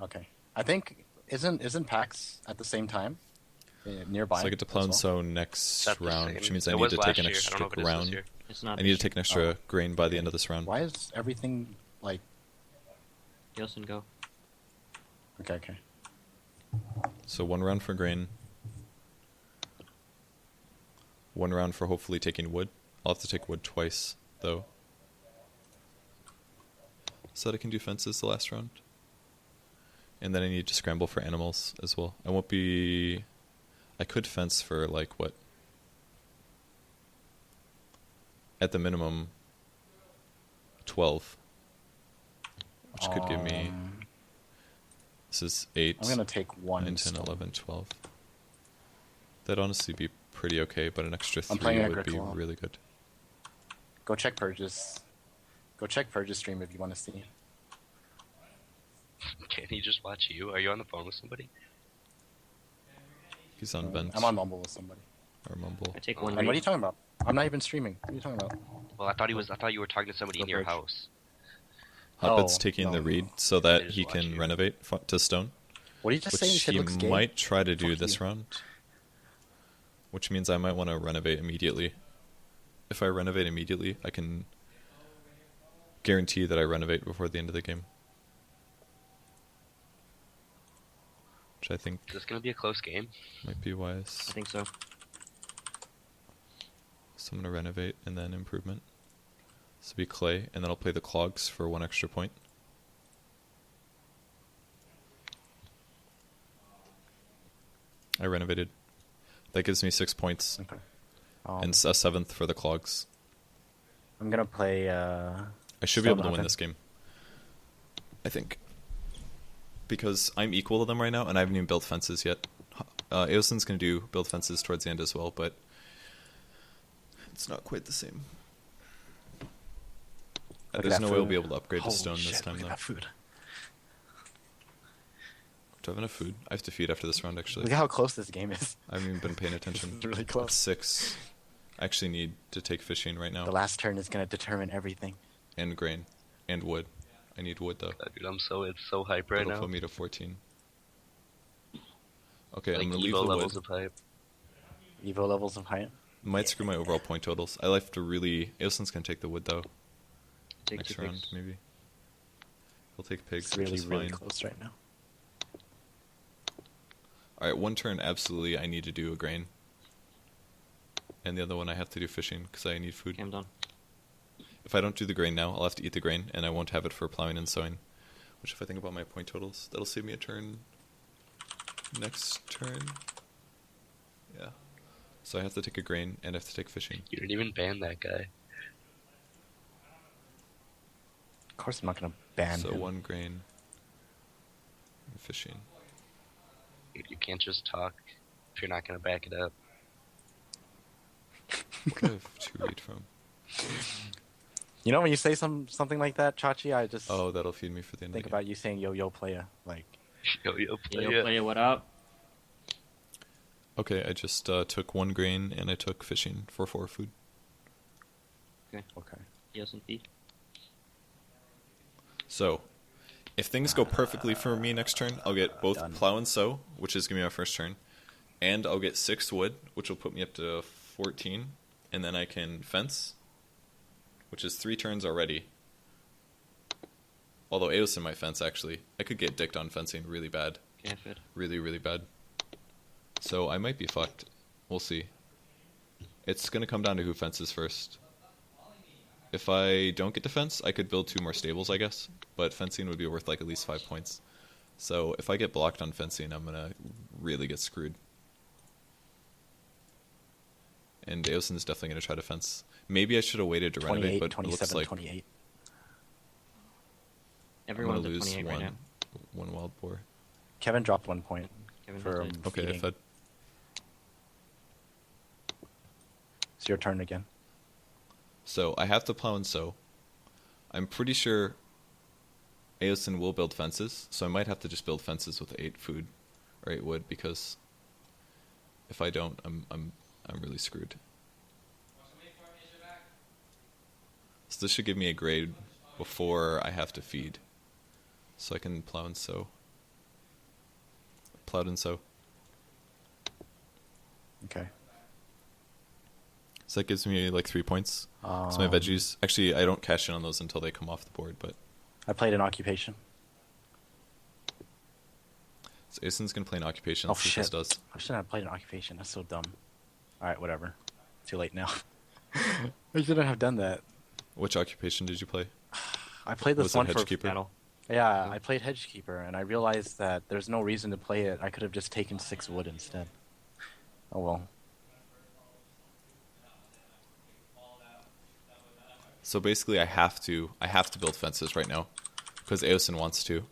Okay. I think isn't PAX at the same time? Nearby. So I get to plow as and well? sow next Is that the round, same? which means I It need was to last take an year. I don't extra know if it is this round. year. It's not. I need to this take an extra grain by the end of this round. Why is everything like year. Eosin, go. okay. So 1 round for grain. 1 round for hopefully taking wood. I'll have to take wood twice, though. So that I can do fences the last round. And then I need to scramble for animals as well. I won't be... I could fence for, like, what? At the minimum, 12. Which could give me... This is 8. I'm gonna take 1 9, 10, stone. 11, 12. That'd honestly be pretty okay, but an extra I'm 3 playing would be Agricola. really good. Go check Purge's. Go check Purge's stream if you want to see. Can he just watch you? Are you on the phone with somebody? He's on vent. I'm on Mumble with somebody. Or mumble. I take one And what are read. you talking about? I'm not even streaming. What are you talking about? Well, I thought you were talking to somebody Go in your Purge. house. Hotbid's Oh, taking the no. read so I that just he watch can you. renovate to stone, What did you just say? You which said he looks gay? might try to do Fuck this you. round. Which means I might want to renovate immediately. If I renovate immediately, I can guarantee that I renovate before the end of the game. Which I think Is this gonna be a close game? might be wise. I think so. So I'm going to renovate and then improvement. This will be clay, and then I'll play the clogs for 1 extra point. I renovated. That gives me 6 points, Okay. and a 7th for the clogs. I'm gonna play. I should be able to win this game. I think. Because I'm equal to them right now, and I haven't even built fences yet. Eosin's going to do build fences towards the end as well, but it's not quite the same. Look at There's that no way we'll food. be able to upgrade Holy to stone shit, this time, look though. at that food. Do I have enough food? I have to feed after this round, actually. Look at how close this game is. I haven't even been paying attention. It's really It's close. 6. I actually need to take fishing right now. The last turn is gonna determine everything. And grain. And wood. I need wood, though. Dude, it's so hype right It'll now. put me to 14. Okay, Like I'm going to leave Evo the levels wood. of hype. Evo levels of height. Might screw my overall point totals. I have to really... Eosin's going to take the wood, though. Take Next 2 round, picks. maybe. He'll take pigs, It's which really, is really fine. close right now. Alright, 1 turn, absolutely, I need to do a grain. And the other one I have to do fishing, because I need food. Okay, I'm done. If I don't do the grain now, I'll have to eat the grain, and I won't have it for plowing and sowing. Which, if I think about my point totals, that'll save me a turn next turn. Yeah. So I have to take a grain, and I have to take fishing. You didn't even ban that guy. Of course, I'm not gonna ban So him. 1 grain, and fishing. You can't just talk if you're not gonna back it up. What do I have to read from? You know when you say something like that, Chachi, I just Oh, that'll feed me for the end think of the game. about you saying "yo playa." Like, Yo, Hey, yo, player, what up? Okay, I just took 1 grain, and I took fishing for 4 food. okay. Eosin feed. So, if things go perfectly for me next turn, I'll get both Done. plow and sow, which is going to be my first turn, and I'll get 6 wood, which will put me up to 14, and then I can fence, which is 3 turns already. Although Eosin might fence, actually. I could get dicked on fencing really bad. Okay, fed. Really, really bad. So I might be fucked. We'll see. It's going to come down to who fences first. If I don't get to fence, I could build 2 more stables, I guess. But fencing would be worth like at least 5 points. So if I get blocked on fencing, I'm going to really get screwed. And Eosin's definitely going to try to fence. Maybe I should have waited to renovate, 28, but it looks 27, like 28. I'm Everyone's going at to lose 28 right now. one wild boar. Kevin dropped 1 point Kevin for has it. Okay, I feeding. fed. It's your turn again. So I have to plow and sow. I'm pretty sure Eosin will build fences, so I might have to just build fences with 8 food or 8 wood, because if I don't, I'm really screwed. So this should give me a grade before I have to feed, so I can plow and sow. Plowed and sow. Okay. So that gives me like 3 points. So my Um, veggies, actually, I don't cash in on those until they come off the board, but I played an occupation. so Eosin's gonna play an occupation. Oh Let's see what this shit! does. I shouldn't have played an occupation. That's so dumb. All right, whatever. Too late now. I shouldn't have done that. Which occupation did you play? I played this Was it one for Hedgekeeper? Battle. Yeah, I played Hedgekeeper, and I realized that there's no reason to play it. I could have just taken 6 wood instead. Oh well. So basically, I have to build fences right now, because Eosin wants to.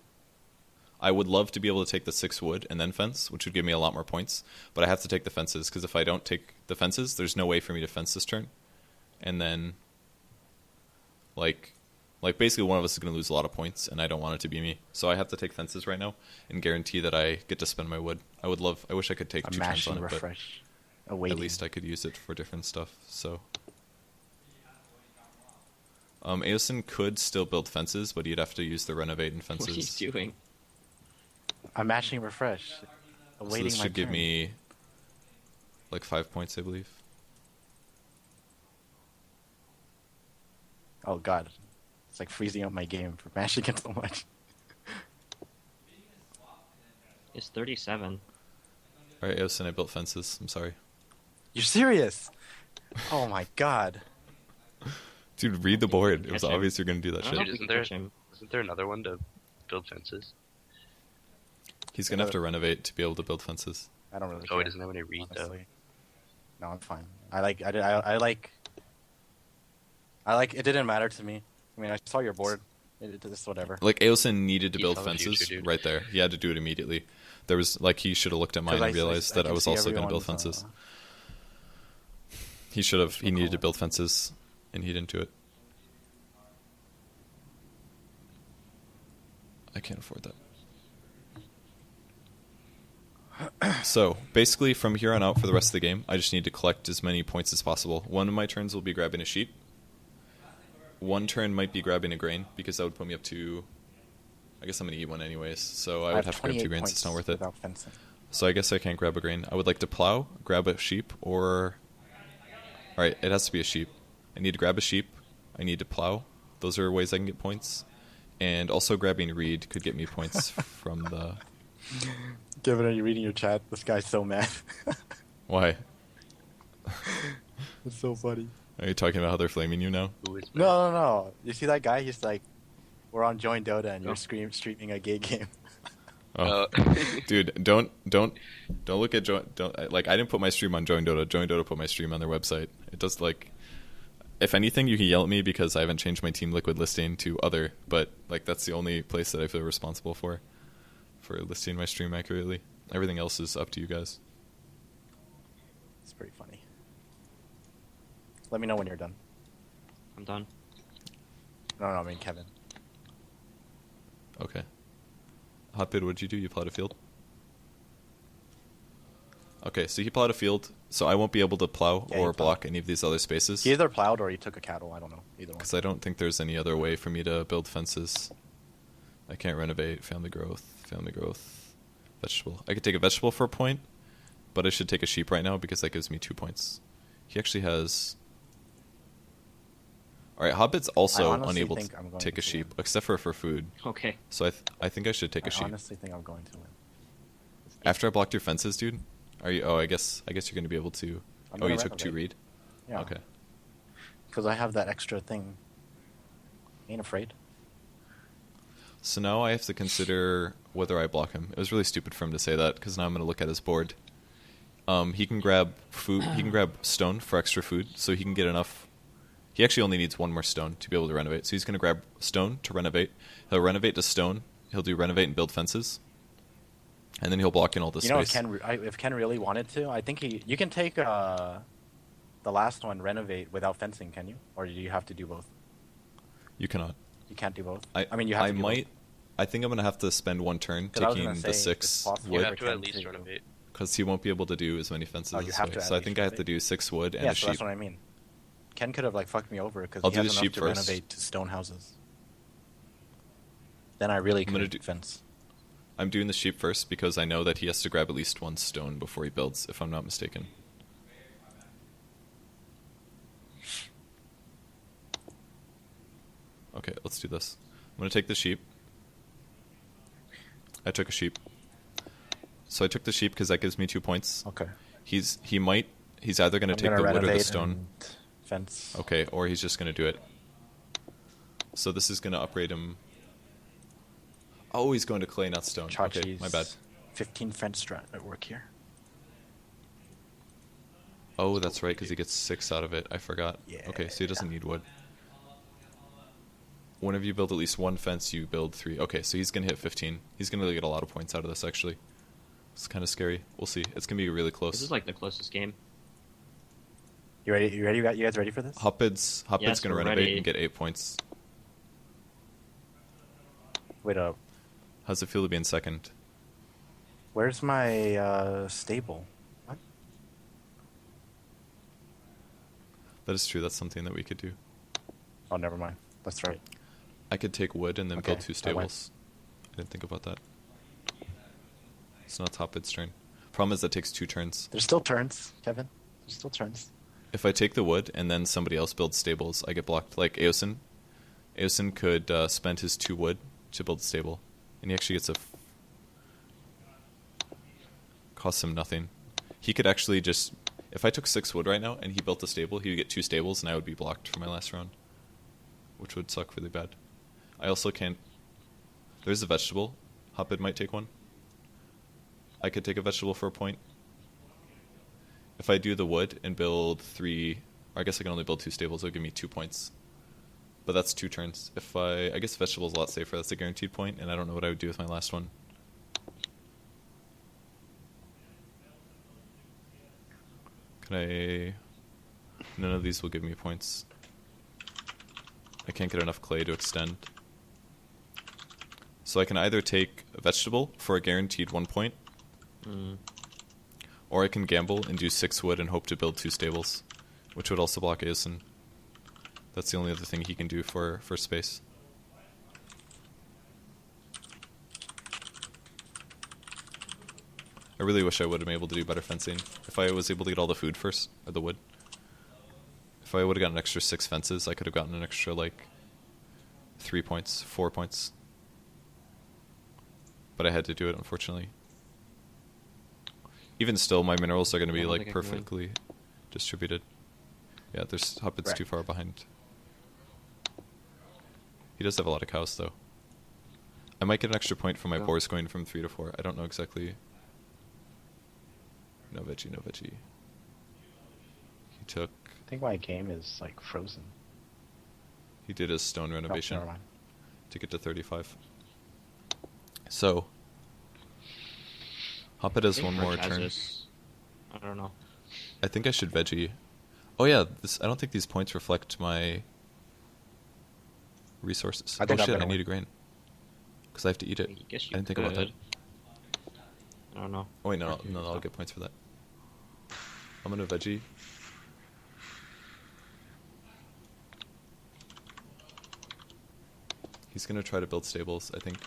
I would love to be able to take the 6 wood and then fence, which would give me a lot more points. But I have to take the fences, because if I don't take the fences, there's no way for me to fence this turn. And then, like, Like, basically, one of us is going to lose a lot of points, and I don't want it to be me. So I have to take fences right now and guarantee that I get to spend my wood. I wish I could take A 2 turns mashing on it, but refresh. at Awaiting. least I could use it for different stuff. So, Eosin could still build fences, but he'd have to use the renovate and fences. What are you doing? I'm mashing refresh. So Awaiting this my should give turn. me like 5 points, I believe. Oh god. It's like freezing up my game for mashing it so much. It's 37. All right, Eosin, I built fences. I'm sorry. You're serious? Oh my god. Dude, read the board. It was Catch him. obvious you're going to do that I shit. don't Dude, know if we can catch him. isn't there another one to build fences? He's going to have to renovate to be able to build fences. I don't really Oh, care. he doesn't have any read though. Honestly. No, I'm fine. I like it didn't matter to me. I mean, I saw your board. It's just whatever. Like, Eosin needed to He's build on the fences future, dude. right there. He had to do it immediately. There was, like, he should have looked at mine 'Cause and realized that I can was see also going to build everyone's, fences. He needed to build fences, and he didn't do it. I can't afford that. So, basically, from here on out for the rest of the game, I just need to collect as many points as possible. One of my turns will be grabbing a sheep. One turn might be grabbing a grain, because that would put me up to... I guess I'm going to eat one anyways, so I would have to grab 2 grains. It's not worth it. Without fencing. So I guess I can't grab a grain. I would like to plow, grab a sheep, or... Alright, it has to be a sheep. I need to grab a sheep. I need to plow. Those are ways I can get points. And also grabbing reed could get me points from the... Given, are you reading your chat? This guy's so mad. Why? It's so funny. Are you talking about how they're flaming you now? Who is No. You see that guy? He's like, we're on Join Dota and Oh. you're streaming a gay game. Oh, dude, don't look at like, I didn't put my stream on Join Dota. Join Dota put my stream on their website. It does, like, if anything, you can yell at me because I haven't changed my Team Liquid listing to other, but like that's the only place that I feel responsible for listing my stream accurately. Everything else is up to you guys. It's pretty funny. Let me know when you're done. I'm done. No, I mean Kevin. Okay. Hotbid, what did you do? You plowed a field? Okay, so he plowed a field, so I won't be able to plow Yeah, he or plowed. block any of these other spaces. He either plowed or he took a cattle. I don't know. Either one. Because I don't think there's any other way for me to build fences. I can't renovate, family growth, vegetable. I could take a vegetable for a point, but I should take a sheep right now because that gives me 2 points. He actually has... Alright, Hotbid's also honestly unable think to I'm going take a to sheep, win. except for food. Okay. So I think I should take a I sheep. honestly think I'm going to win. After I blocked your fences, dude? Are you? Oh, I guess you're going to be able to... I'm Oh, you gonna took 2 renovate. reed? Yeah. Okay. Because I have that extra thing. Ain't afraid. So now I have to consider whether I block him. It was really stupid for him to say that, because now I'm going to look at his board. He can grab food. He can grab stone for extra food, so he can get enough. He actually only needs 1 more stone to be able to renovate. So he's going to grab stone to renovate. He'll renovate to stone. He'll do renovate and build fences. And then he'll block in all this You know, space. if Ken really wanted to, I think you can take the last one, renovate, without fencing, can you? Or do you have to do both? You cannot. You can't do both? I mean, you have I to do might. I think I'm going to have to spend 1 turn 'Cause I was taking gonna the say, 6 it's possible You wood, have to Ken at least to- renovate. because he won't be able to do as many fences Oh, you this have way. to So at I think least I have to renovate. do 6 wood and Yeah, a so sheep. that's what I mean. Ken could have like fucked me over because I'll he do has the enough sheep to first. renovate to stone houses. Then I really I'm gonna could do- fence. I'm doing the sheep first because I know that he has to grab at least 1 stone before he builds, if I'm not mistaken. Okay, let's do this. I'm going to take the sheep. I took a sheep. So I took the sheep because that gives me 2 points. Okay. He's either going to I'm take gonna the wood or the renovate stone. and fence. Okay, or he's just going to do it. So this is going to upgrade him. Oh, he's going to clay, not stone. Okay, Chachi's my bad. 15 fence strat at work here. Oh, that's right, because he gets 6 out of it. I forgot. Okay, so he doesn't need wood. Whenever you build at least 1 fence, you build 3. Okay, so he's going to hit 15. He's going to get a lot of points out of this, actually. It's kind of scary. We'll see. It's going to be really close. This is like the closest game. You ready? You guys ready for this? Hotbid's Yes, going to we're renovate ready. and get 8 points. Wait up. How's it feel to be in second? Where's my stable? What? That is true. That's something that we could do. Oh, never mind. That's right. I could take wood and then Okay, build 2 I went. stables. I didn't think about that. It's not Hotbid's turn. Problem is that takes 2 turns. There's still turns, Kevin. There's still turns. If I take the wood and then somebody else builds stables, I get blocked. Like Eosin. Eosin could spend his 2 wood to build a stable. And he actually gets costs him nothing. He could actually just... If I took 6 wood right now and he built a stable, he would get 2 stables and I would be blocked for my last round. Which would suck really bad. I also can't... There's a vegetable. Hotbid might take one. I could take a vegetable for a point. If I do the wood and build 3... Or I guess I can only build 2 stables, it'll give me 2 points. But that's 2 turns. If I guess vegetable's a lot safer. That's a guaranteed point, and I don't know what I would do with my last one. Can I... None of these will give me points. I can't get enough clay to extend. So I can either take a vegetable for a guaranteed 1 point, or I can gamble and do 6 wood and hope to build 2 stables, which would also block Eosin. That's the only other thing he can do for space. I really wish I would have been able to do better fencing. If I was able to get all the food first, or the wood. If I would have gotten an extra 6 fences, I could have gotten an extra, like, 3 points, 4 points. But I had to do it, unfortunately. Even still, my minerals are going to be, like, perfectly distributed. Yeah, there's Hotbid's too far behind. He does have a lot of cows, though. I might get an extra point for my boars going from 3 to 4. I don't know exactly. No veggie, no veggie. He took... I think my game is, like, frozen. He did his stone renovation never mind. to get to 35. So... Hotbid has one more turn. I don't know. I think I should veggie. Oh yeah, I don't think these points reflect my resources. I think oh I'm shit, I gonna need win. a grain. Because I have to eat it. I guess I didn't think about that. I don't know. Oh wait, no, I'll get points for that. I'm gonna veggie. He's gonna try to build stables, I think.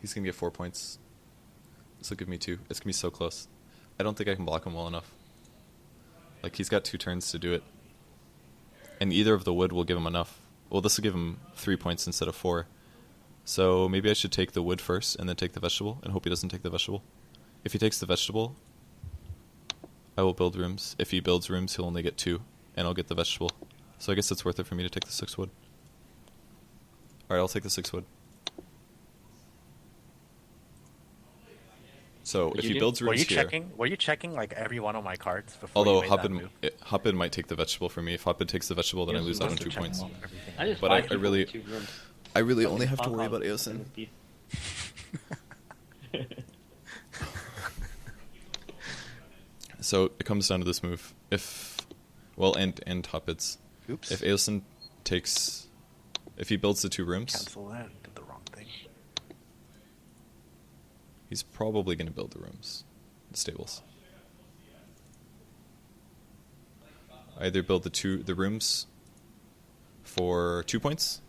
He's gonna get 4 points. This will give me 2. It's gonna be so close. I don't think I can block him well enough. Like, he's got 2 turns to do it. And either of the wood will give him enough. Well, this will give him 3 points instead of 4. So maybe I should take the wood first and then take the vegetable and hope he doesn't take the vegetable. If he takes the vegetable, I will build rooms. If he builds rooms, he'll only get 2, and I'll get the vegetable. So I guess it's worth it for me to take the 6 wood. Alright, I'll take the 6 wood. So if he builds rooms here... Were you checking, like, every one of my cards before Although you made that move? Hotbid might take the vegetable for me. If Hotbid takes the vegetable, then I lose out on 2 points. I just But buy I people really- 2 rooms. I really Don't only get have to pop worry up about in Eosin. the teeth. So it comes down to this move. And Hotbid's. Oops. If Eosin takes... If he builds the 2 rooms, Cancel that. Did the wrong thing. he's probably going to build the rooms. The stables. I either build the rooms for 2 points,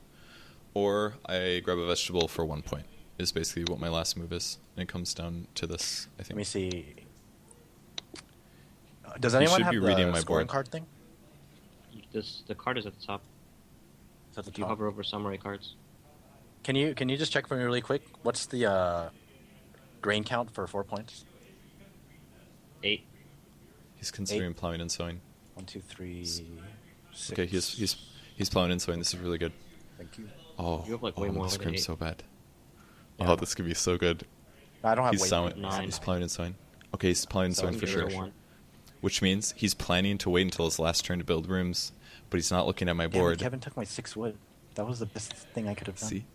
or I grab a vegetable for 1 point, is basically what my last move is. And it comes down to this, I think. Let me see. Does You anyone should have be the reading my scoring board. card thing? The card is at the top. Is that the If you top? hover over summary cards. Can you just check for me really quick? What's the grain count for 4 points? 8. He's considering plowing and sowing. 1, 2, 3, 6. Okay, he's plowing and sowing. This is really good. Thank you. Oh, You have, like, way more this than screams 8. so bad. Yeah. Oh, this could be so good. I don't have He's weight. sowing. 9. He's plowing and sowing. Okay, he's plowing and So sowing he for gives sure. it a 1. Which means he's planning to wait until his last turn to build rooms, but he's not looking at my Damn it, board. Kevin took my 6 wood. That was the best thing I could have done. See,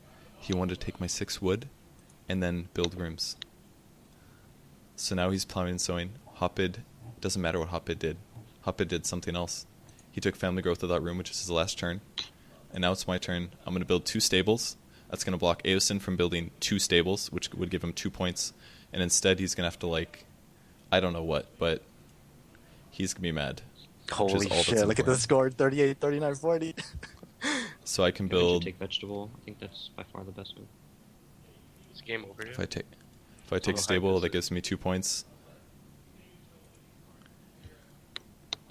he wanted to take my 6 wood, and then build rooms. So now he's plowing and sowing. Hotbid, doesn't matter what Hotbid did. Hotbid did something else. He took family growth of that room, which is his last turn, and now it's my turn. I'm going to build 2 stables. That's going to block Eosin from building 2 stables, which would give him 2 points. And instead, he's going to have to, like, I don't know what, but he's going to be mad. Holy shit, look at the score, 38, 39, 40. So I can Kevin should build... take vegetable. I think that's by far the best one. Is game over If here? I take How stable, high is that it? gives me 2 points.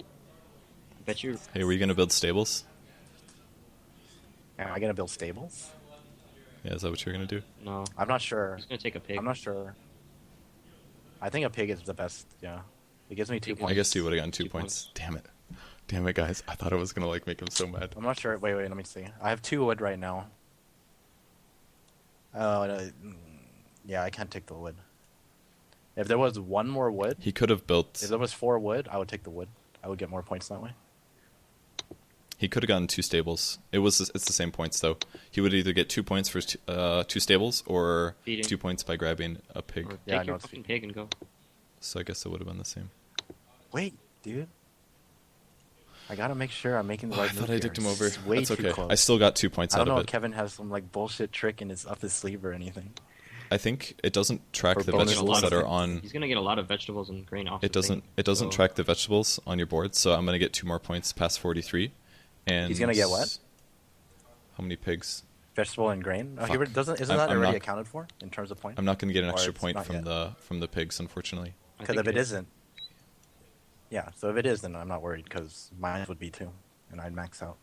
I bet you. Hey, were you going to build stables? Am I gonna build stables? Yeah, is that what you're going to do? No. I'm not sure. He's gonna take a pig. I'm not sure. I think a pig is the best, yeah. It gives me 2 points. I guess you would have gotten 2 2 points. Damn it. Damn it, guys. I thought I was going to, like, make him so mad. I'm not sure. Wait, let me see. I have 2 wood right now. Yeah, I can't take the wood. If there was 1 more wood, He could have built... if there was 4 wood, I would take the wood. I would get more points that way. He could have gotten 2 stables. It's the same points, though. He would either get 2 points for 2 stables or Feeding. 2 points by grabbing a pig. Or Yeah, I take know your it's fucking pig and go. So I guess it would have been the same. Wait, dude. I gotta make sure I'm making the Oh, I right move thought I here. dicked him over. It's way That's too okay. close. I still got 2 points I out don't know of if it. Kevin has some like bullshit trick in his up his sleeve or anything. I think it doesn't track Or the bonus vegetables that are points. on... He's gonna get a lot of vegetables and grain off. It the thing, doesn't so- track the vegetables on your board, so I'm going to get 2 more points past 43. And He's gonna get what? How many pigs? Vegetable and grain. Oh, Fuck. isn't I'm- that I'm already not- accounted for in terms of points? I'm not going to get an Or extra it's point not from yet. the pigs, unfortunately. I Because think if it is. isn't, yeah. So if it is, then I'm not worried because mine would be 2, and I'd max out.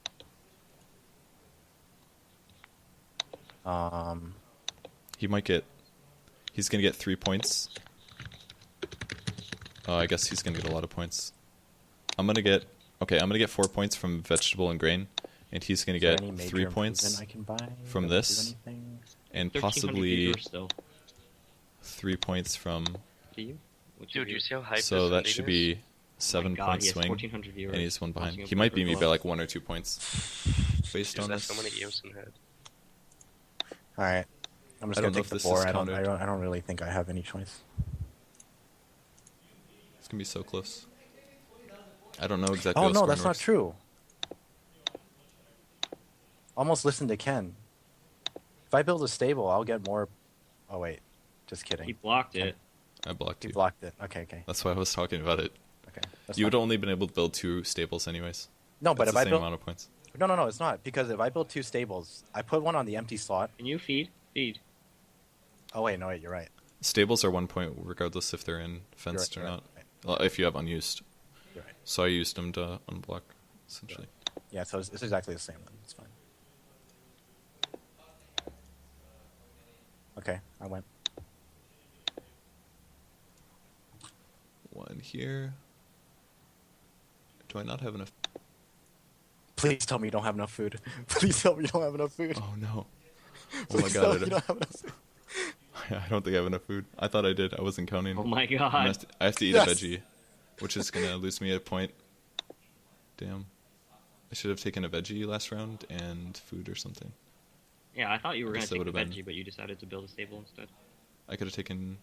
He's going to get 3 points. I guess he's going to get a lot of points. I'm going to get 4 points from vegetable and grain, and he's going to Is there get any major 3 improvement points I can buy from that would do this, anything? and 1,300 possibly viewers still. 3 points from... Do you? What's Dude, your you see how hype So this that ending should is? be Oh 7 my God, point he has swing, 1,400 viewers and he's 1 behind. watching He might beat me by Agricola. like 1 or 2 points based Dude, on that's this. so many Eosin had. All right, I'm just I gonna don't know take if the this boar. is I don't counted. really think I have any choice. It's going to be so close. I don't know exactly Oh how no, scoring that's not works. true. Almost listen to Ken. If I build a stable, I'll get more. Oh wait, just kidding. He blocked it. I blocked He you. blocked it. Okay. That's why I was talking about it. Okay. That's You would fine. only been able to build 2 stables anyways. No, but That's if the I same build amount of points. no, it's not because if I build 2 stables, I put one on the empty slot. Can you feed? Feed. Oh wait, you're right. Stables are 1 point regardless if they're in fenced You're or right, not. right. Well, if you have unused. You're right. So I used them to unblock, essentially. Yeah, so it's exactly the same. Then. It's fine. Okay, I went. 1 here. Do I not have enough? Please tell me you don't have enough food. Please tell me you don't have enough food. Oh no. Oh my Please tell me god. you don't have enough food. I don't think I have enough food. I thought I did. I wasn't counting. Oh my I God. have to eat Yes. a veggie, which is going to lose me a point. Damn. I should have taken a veggie last round and food or something. Yeah, I thought you were I gonna guess that take the would've been- veggie, but you decided to build a stable instead. I could have taken...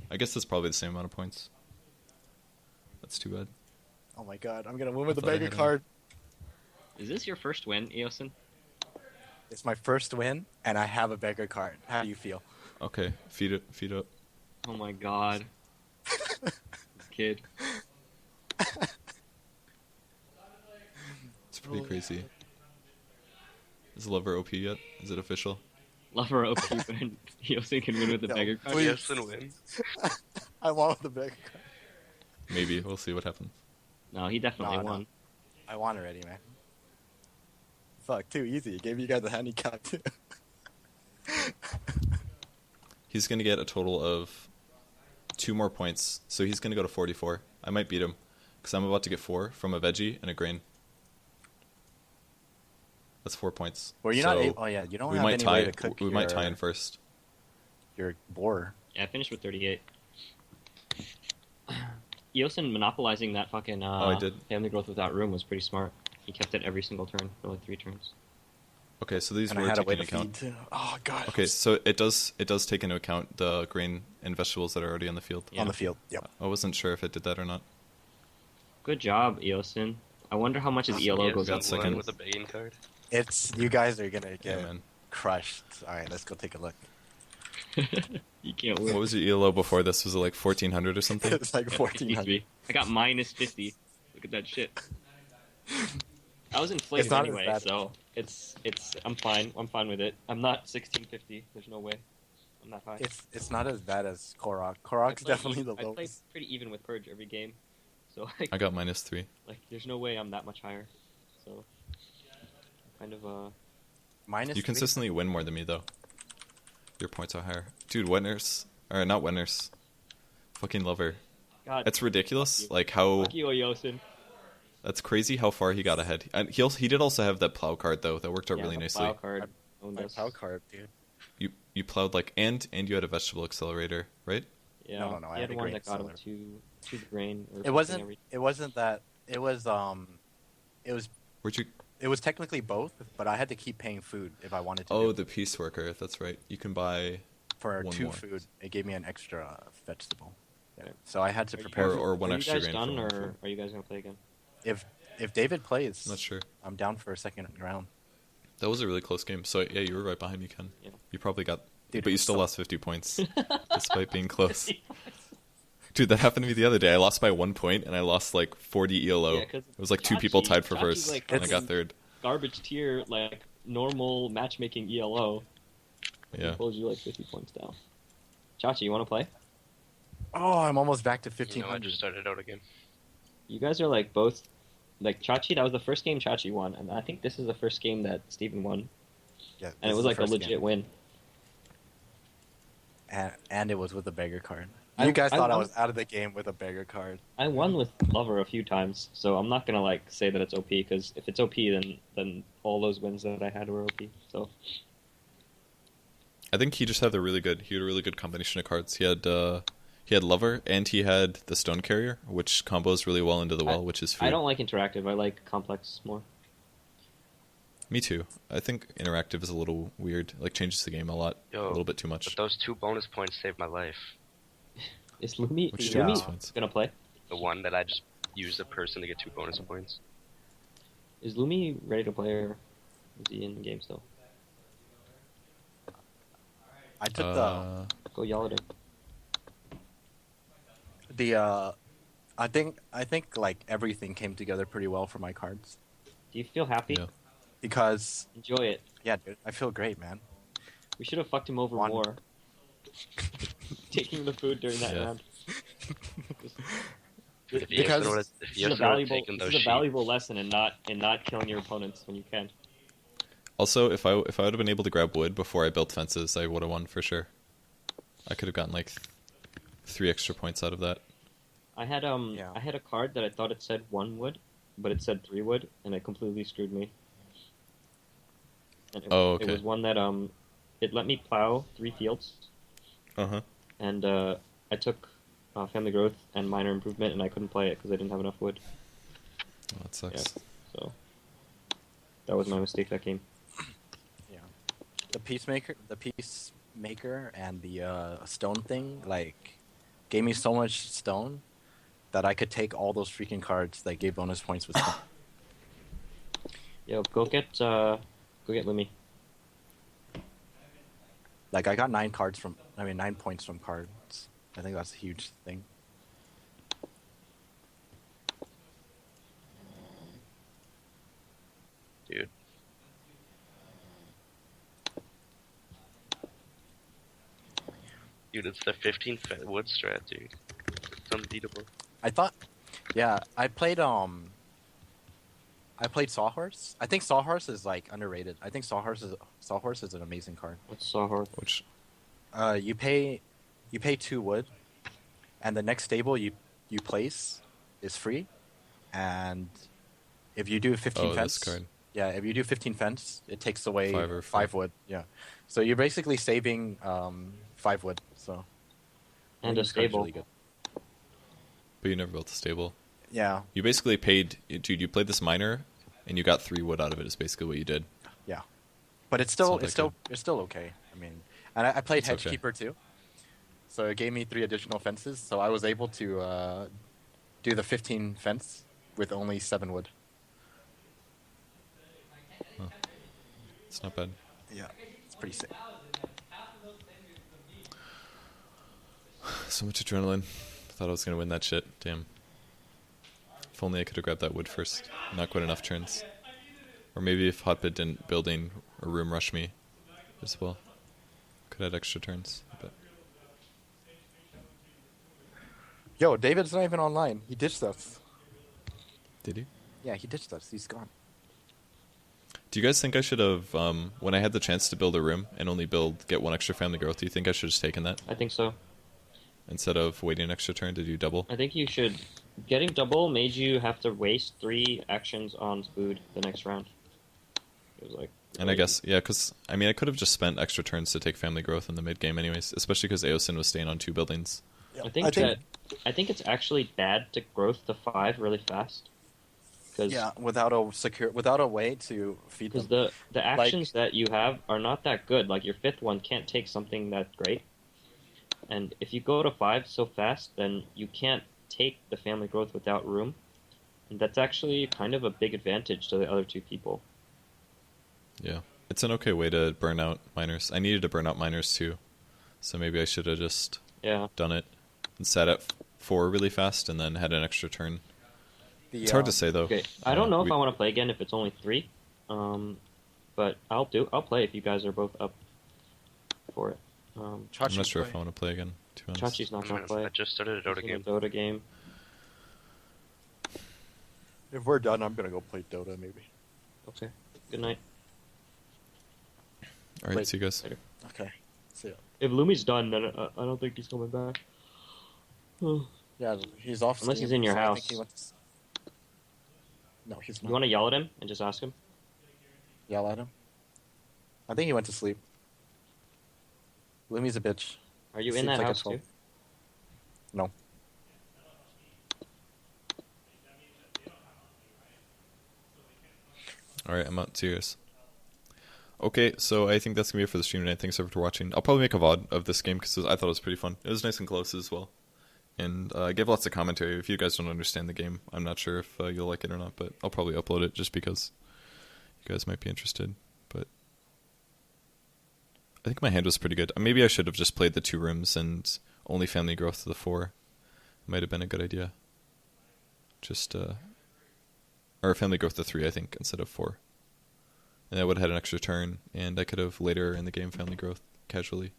I guess that's probably the same amount of points. That's too bad. Oh my god, I'm gonna win with the thought I beggar had card. Is this your first win, Eosin? It's my first win, and I have a beggar card. How do you feel? Okay, feed it. Feed up. Oh my God. This kid. It's pretty crazy. Is Lover OP yet? Is it official? Lover OP, but Eosin can win with the No, beggar card. please. Eosin wins. I want the beggar card. Maybe. We'll see what happens. No, he definitely No. won. I won already, man. Fuck, too easy. Gave you guys a handicap too. He's going to get a total of 2 more points, so he's going to go to 44. I might beat him, because I'm about to get 4 from a veggie and a grain. That's 4 points. Were you So not able? Oh yeah, you don't we have might any tie. way to cook We your, might tie in first. your boar. Yeah, I finished with 38. Eosin monopolizing that fucking I did. family growth without room was pretty smart. He kept it every single turn for like 3 turns. Okay, so these And I were had a way taken to into feed account. too. Oh god. Okay, so it does take into account the grain and vegetables that are already on the field. Yeah. On the field. Yep. I wasn't sure if it did that or not. Good job, Eosin. I wonder how much his Yeah, ELO goes got up. second. with a begging card. It's you guys are gonna Yeah, get man. crushed. All right, let's go take a look. You can't What win. was your ELO before this? Was it like 1400 or something? It's like 1400. 53. I got minus 50. Look at that shit. I was inflated It's not as anyway, bad. so it's I'm fine. I'm fine with it. I'm not 1650. There's no way. I'm not high. It's not as bad as Korok. I Korok's play definitely the I play lowest. pretty even with Purge every game, so like, I got -3. there's no way I'm that much higher. So kind of Minus You three? consistently win more than me though. Your points are higher, dude. Wet nurse, or not wet nurse. Fucking lover. God. It's ridiculous. Fuck you. Like how Fuck you, Eosin. that's crazy how far he got ahead. And he did also have that plow card though. That worked out Yeah, really the nicely. plow card owned My us. power card, dude. You plowed like and you had a vegetable accelerator, right? Yeah, No, I he had had a one grain that got him accelerator. to the grain. Or It something wasn't. every- It wasn't that. It was. Where'd you? It was technically both, but I had to keep paying food if I wanted to. Oh, do the it. peace worker. That's right. You can buy For one 2 more. food, it gave me an extra vegetable. Yeah. Okay. So I had to Are you prepare. guys- or one are extra you guys grain for done, one or food. are you guys gonna play again? If David plays, I'm not sure. I'm down for a second round. That was a really close game. So yeah, you were right behind me, Ken. Yeah. You probably got, Dude, but you it's still so- lost 50 points despite being close. Dude, that happened to me the other day. I lost by 1 point and I lost like 40 ELO. Yeah, 'cause It was like 2 people Chachi- tied for Chachi's first, like and I got fucking- third. Garbage tier, like normal matchmaking ELO. Yeah. He pulls you like 50 points down. Chachi, you want to play? Oh, I'm almost back to You know, I 1500. just started out again. You guys are like both, like Chachi. That was the first game Chachi won, and I think this is the first game that Steven won, Yeah, and it was like a legit win. And it was with a beggar card. I- You guys I thought I won- was out of the game with a beggar card. I won with Lover a few times, so I'm not gonna like say that it's OP because if it's OP, then all those wins that I had were OP. So I think he just had a really good combination of cards. He had Lover and he had the Stone Carrier, which combos really well into the well, which is free. I don't like interactive. I like complex more. Me too. I think interactive is a little weird. Like changes the game a lot, Yo, a little bit too But much. those 2 bonus points saved my life. Is Lumi Which is two Yeah. bonus Lumi points? gonna play? The one that I just used a person to get 2 bonus points. Is Lumi ready to play, or is he in the game still? I took Go yell at him. I think like everything came together pretty well for my cards Do you feel happy? Yeah. because Enjoy it. yeah, dude, I feel great, man. We should have fucked him over One. more. Taking the food during that Yeah. round. If he Because- would've- if This he is a would've valuable, taken this those is a sheep- valuable lesson in not killing your opponents when you can. Also, if I would have been able to grab wood before I built fences, I would have won for sure. I could have gotten like 3 extra points out of that. I had Yeah. I had a card that I thought it said 1 wood, but it said 3 wood, and it completely screwed me. And Oh, It okay. was one that it let me plow 3 fields, Uh huh. and I took family growth and minor improvement, and I couldn't play it because I didn't have enough wood. Oh, that sucks. Yeah. So that was my mistake that game. Yeah, the peacemaker, and the stone thing like gave me so much stone that I could take all those freaking cards that gave bonus points with stone. Yo, go get Lumi. Like I got 9 points from cards. I think that's a huge thing. Dude. Dude, it's the 15th wood strat, dude. It's unbeatable. I thought, yeah, I played Sawhorse. I think Sawhorse is like underrated. I think Sawhorse is an amazing card. What's Sawhorse? Which You pay 2 wood, and the next stable you place is free, and if you do 15 oh, fence, this card. yeah, if you do 15 fence, it takes away 5 or 5 wood. Yeah, so you're basically saving 5 wood. So I And think a this card's stable. really good. But you never built a stable. Yeah, You basically paid, dude. You played this miner, and you got 3 wood out of it. Is basically what you did. yeah, but it's not still that it's still okay. I mean, and I played It's okay. Hedgekeeper too, so it gave me 3 additional fences. So I was able to do the 15 fence with only 7 wood. It's not bad. Yeah, it's pretty sick. So much adrenaline. Thought I was gonna win that shit. Damn. If only I could have grabbed that wood first. Not quite enough turns. Or maybe if Hotbid didn't building a room rush me as well. Could have had extra turns. But Yo, David's not even online. He ditched us. did he? Yeah, he ditched us. He's gone. Do you guys think I should have, when I had the chance to build a room and only get one extra family growth, do you think I should have taken that I think so. instead of waiting an extra turn to do double? I think you should. Getting double made you have to waste 3 actions on food the next round. It was like. And I guess, yeah, because, I mean, I could have just spent extra turns to take family growth in the mid game anyways, especially because Eosin was staying on 2 buildings. I think it's actually bad to growth to 5 really fast. Yeah, without a way to feed them. Because the actions that you have are not that good. Like your 5th one can't take something that great. And if you go to 5 so fast, then you can't take the family growth without room. And that's actually kind of a big advantage to the other 2 people. Yeah. It's an okay way to burn out miners. I needed to burn out miners too. So maybe I should have just done it and sat at 4 really fast and then had an extra turn. It's hard to say though. Okay, I don't know if I want to play again if it's only 3. But I'll play if you guys are both up for it. I'm not sure if I want to play again, to be honest. Chachi's not going to play. I just started a Dota game. Dota game. If we're done, I'm gonna go play Dota maybe. Okay. Good night. Alright, Wait. see you guys. Later. Okay. See ya. If Lumi's done, then I don't think he's coming back. Yeah, he's off. Unless Steam, he's in your so I house. think he went to No, he's You not. want to yell at him and just ask him? Yell at him? I think he went to sleep. Lumi's a bitch. Are you in Seems that like a house 12. too? No. Alright, I'm out. See you guys. Okay, so I think that's going to be it for the stream tonight. Thanks everyone for watching. I'll probably make a VOD of this game because I thought it was pretty fun. It was nice and close as well. And I gave lots of commentary. If you guys don't understand the game, I'm not sure if you'll like it or not, but I'll probably upload it just because you guys might be interested. But I think my hand was pretty good. Maybe I should have just played the 2 rooms and only family growth to the 4. Might have been a good idea. Just, or family growth to 3, I think, instead of 4. And I would have had an extra turn, and I could have later in the game family growth casually.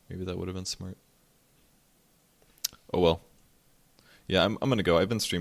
Maybe that would have been smart. Oh well. Yeah, I'm gonna go. I've been streaming.